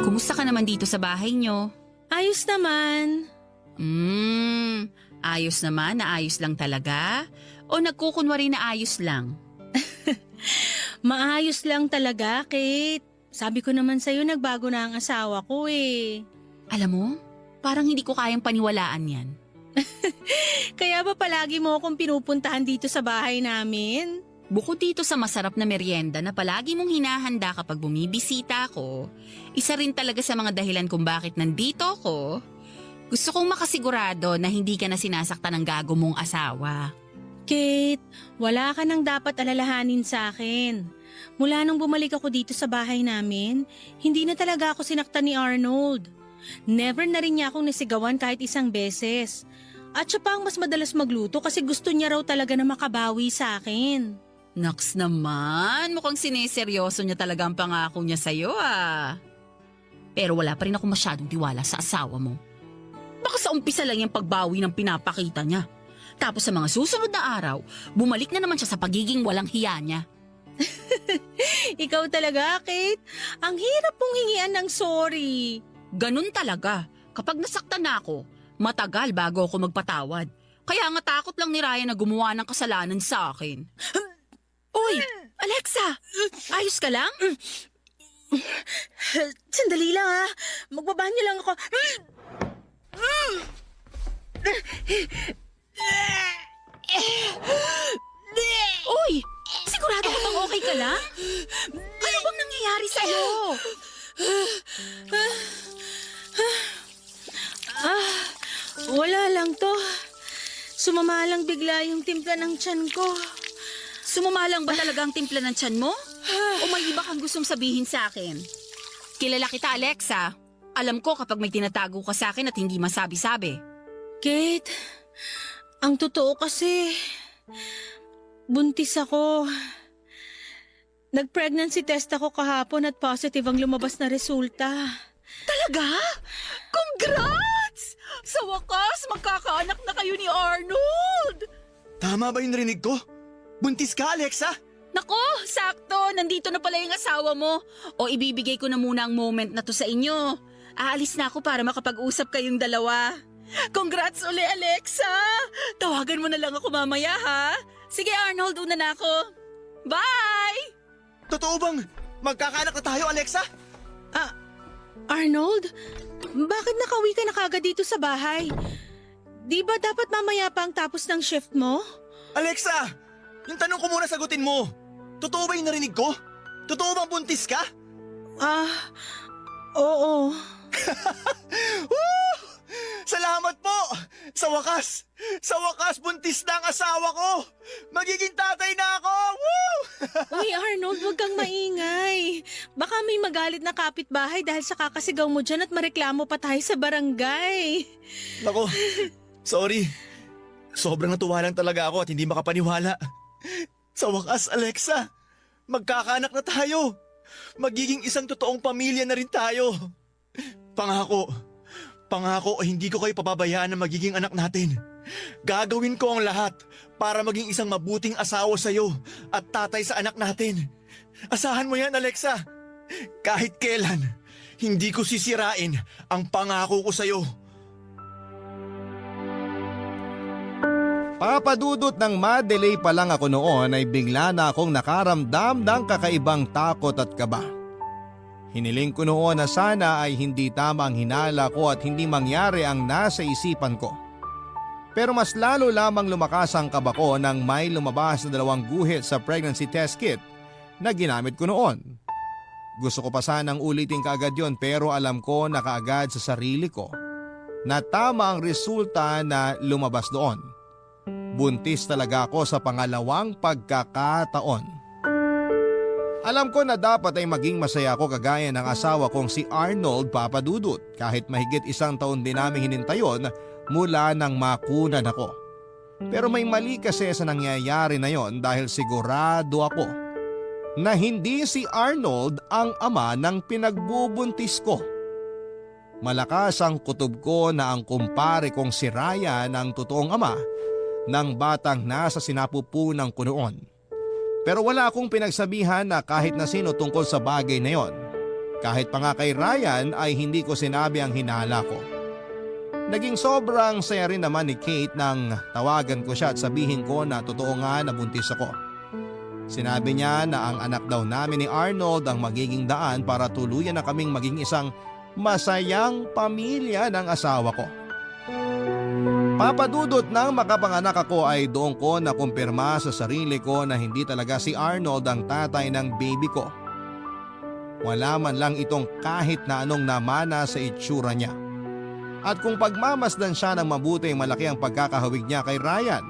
S10: Kumusta ka naman dito sa bahay nyo?
S9: Ayos naman.
S10: Ayos naman na ayos lang talaga? O nagkukunwari na ayos lang?
S9: Maayos lang talaga, Kate. Sabi ko naman sa'yo, nagbago na ang asawa ko eh.
S10: Alam mo, parang hindi ko kayang paniwalaan yan.
S9: Kaya ba palagi mo akong pinupuntahan dito sa bahay namin?
S10: Bukod dito sa masarap na merienda na palagi mong hinahanda kapag bumibisita ako, isa rin talaga sa mga dahilan kung bakit nandito ako, gusto kong makasigurado na hindi ka na sinasaktan ng gago mong asawa.
S9: Kate, wala ka nang dapat alalahanin sa akin. Mula nung bumalik ako dito sa bahay namin, hindi na talaga ako sinaktan ni Arnold. Never na rin niya akong nasigawan kahit isang beses. At siya pa ang mas madalas magluto kasi gusto niya raw talaga na makabawi sa akin.
S10: Naks naman, mukhang sineseryoso niya talaga ang pangako niya sa'yo ah. Pero wala pa rin ako masyadong tiwala sa asawa mo. Baka sa umpisa lang yung pagbawi ng pinapakita niya. Tapos sa mga susunod na araw, bumalik na naman siya sa pagiging walang hiya niya.
S9: Ikaw talaga, Kate. Ang hirap mong hingian ng sorry.
S10: Ganun talaga. Kapag nasaktan na ako, matagal bago ako magpatawad. Kaya nga takot lang ni Ryan na gumawa ng kasalanan sa akin. Uy, Alexa! Ayos ka lang?
S9: Sandali lang ha. Magbabanyo lang ako.
S10: Uy! Sigurado ka bang okay ka lang? Ano bang nangyayari sa'yo?
S9: Wala lang to. Sumama lang bigla yung timpla ng tiyan ko.
S10: Sumamanlang ba talaga ang timpla ng tiyan mo? O may iba kang gustong sabihin sa akin? Kilala kita, Alexa. Alam ko kapag may tinatago ka sa akin at hindi masabi-sabi.
S9: Kate, ang totoo kasi, buntis ako. Nag-pregnancy test ako kahapon at positive ang lumabas na resulta.
S10: Talaga? Congrats! Sa wakas, magkakaanak na kayo ni Arnold!
S8: Tama ba yung narinig ko? Buntis ka, Alexa?
S10: Nako, sakto. Nandito na pala yung asawa mo. O ibibigay ko na muna ang moment na to sa inyo. Aalis na ako para makapag-usap kayong dalawa. Congrats uli, Alexa! Tawagan mo na lang ako mamaya, ha? Sige, Arnold, una na ako. Bye!
S8: Totoo bang magkakaanak na tayo, Alexa?
S9: Arnold, bakit nakauwi ka na kagad dito sa bahay? Di ba dapat mamaya pa ang tapos ng shift mo?
S8: Alexa! Yung tanong ko muna sagutin mo. Totoo ba yung narinig ko? Totoo bang buntis ka?
S9: Oo.
S8: Woo! Salamat po! Sa wakas buntis na ang asawa ko! Magiging tatay na ako! Woo!
S9: Uy, Arnold, huwag kang maingay. Baka may magalit na kapitbahay dahil sa kakasigaw mo dyan at mareklamo pa tayo sa barangay.
S8: Nako, sorry. Sobrang natuwa lang talaga ako at hindi makapaniwala. Sa wakas, Alexa, magkakaanak na tayo. Magiging isang totoong pamilya na rin tayo. Pangako, hindi ko kayo pababayaan na magiging anak natin. Gagawin ko ang lahat para maging isang mabuting asawa sa'yo at tatay sa anak natin. Asahan mo yan, Alexa. Kahit kailan, hindi ko sisirain ang pangako ko sa'yo.
S1: Papadudot ng ma-delay pa lang ako noon ay bigla na akong nakaramdam ng kakaibang takot at kaba. Hiniling ko noon na sana ay hindi tama ang hinala ko at hindi mangyari ang nasa isipan ko. Pero mas lalo lamang lumakas ang kaba ko nang may lumabas na 2 guhit sa pregnancy test kit na ginamit ko noon. Gusto ko pa sanang ulitin kaagad yon pero alam ko na kaagad sa sarili ko na tama ang resulta na lumabas doon. Buntis talaga ako sa pangalawang pagkakataon. Alam ko na dapat ay maging masaya ako kagaya ng asawa kong si Arnold Papadudut kahit mahigit 1 taon din namin hinintayon mula nang makunan ako. Pero may mali kasi sa nangyayari na yon dahil sigurado ako na hindi si Arnold ang ama ng pinagbubuntis ko. Malakas ang kutob ko na ang kumpare kong si Ryan ang totoong ama ng batang nasa sinapupunan ko noon. Pero wala akong pinagsabihan na kahit na sino tungkol sa bagay na yon. Kahit pa nga kay Ryan ay hindi ko sinabi ang hinala ko. Naging sobrang saya rin naman ni Kate nang tawagan ko siya at sabihin ko na totoo nga na buntis ako. Sinabi niya na ang anak daw namin ni Arnold ang magiging daan para tuluyan na kaming maging isang masayang pamilya ng asawa ko. Papadudot nang makapanganak ako ay doon ko nakumpirma sa sarili ko na hindi talaga si Arnold ang tatay ng baby ko. Wala man lang itong kahit na anong namana sa itsura niya. At kung pagmamasdan siya ng mabuti malaki ang pagkakahawig niya kay Ryan.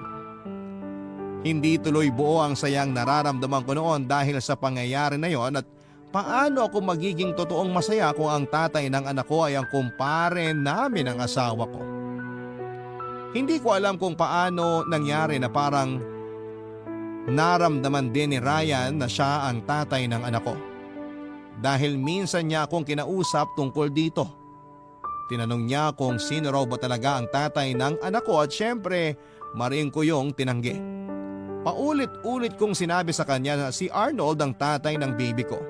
S1: Hindi tuloy buo ang sayang nararamdaman ko noon dahil sa pangyayari na yon at paano ako magiging totoong masaya kung ang tatay ng anak ko ay ang kumpare namin ng asawa ko. Hindi ko alam kung paano nangyari na parang naramdaman din ni Ryan na siya ang tatay ng anak ko. Dahil minsan niya akong kinausap tungkol dito. Tinanong niya kung sino raw ba talaga ang tatay ng anak ko at syempre mariin ko yung tinanggi. Paulit-ulit kong sinabi sa kanya na si Arnold ang tatay ng baby ko.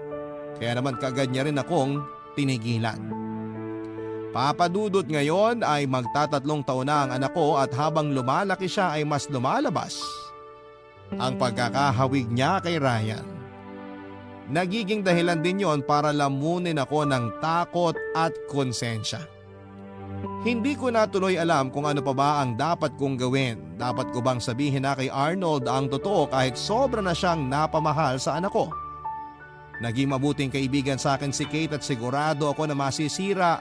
S1: Kaya naman kaagad niya rin akong tinigilan. Papadudot ngayon ay magta3 taon na ang anak ko at habang lumalaki siya ay mas lumalabas ang pagkakahawig niya kay Ryan. Nagiging dahilan din yon para lamunin ako ng takot at konsensya. Hindi ko na tuloy alam kung ano pa ba ang dapat kong gawin. Dapat ko bang sabihin na kay Arnold ang totoo kahit sobra na siyang napamahal sa anak ko? Naging mabuting kaibigan sa akin si Kate at sigurado ako na masisira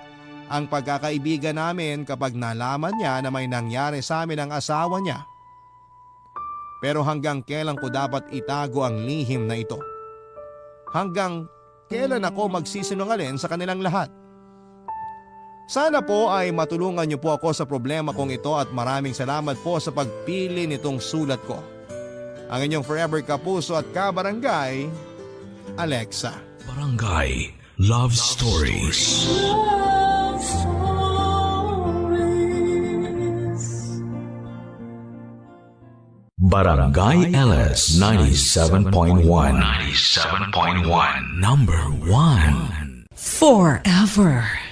S1: ang pagkakaibigan namin kapag nalaman niya na may nangyari sa amin ang asawa niya. Pero hanggang kailan ko dapat itago ang lihim na ito? Hanggang kailan ako magsisinungaling sa kanilang lahat? Sana po ay matulungan niyo po ako sa problema kong ito at maraming salamat po sa pagpili nitong sulat ko. Ang inyong forever kapuso at kabarangay, Alexa.
S5: Barangay Love Stories. Barangay LS 97.1. 97.1. Number 1.
S12: Forever.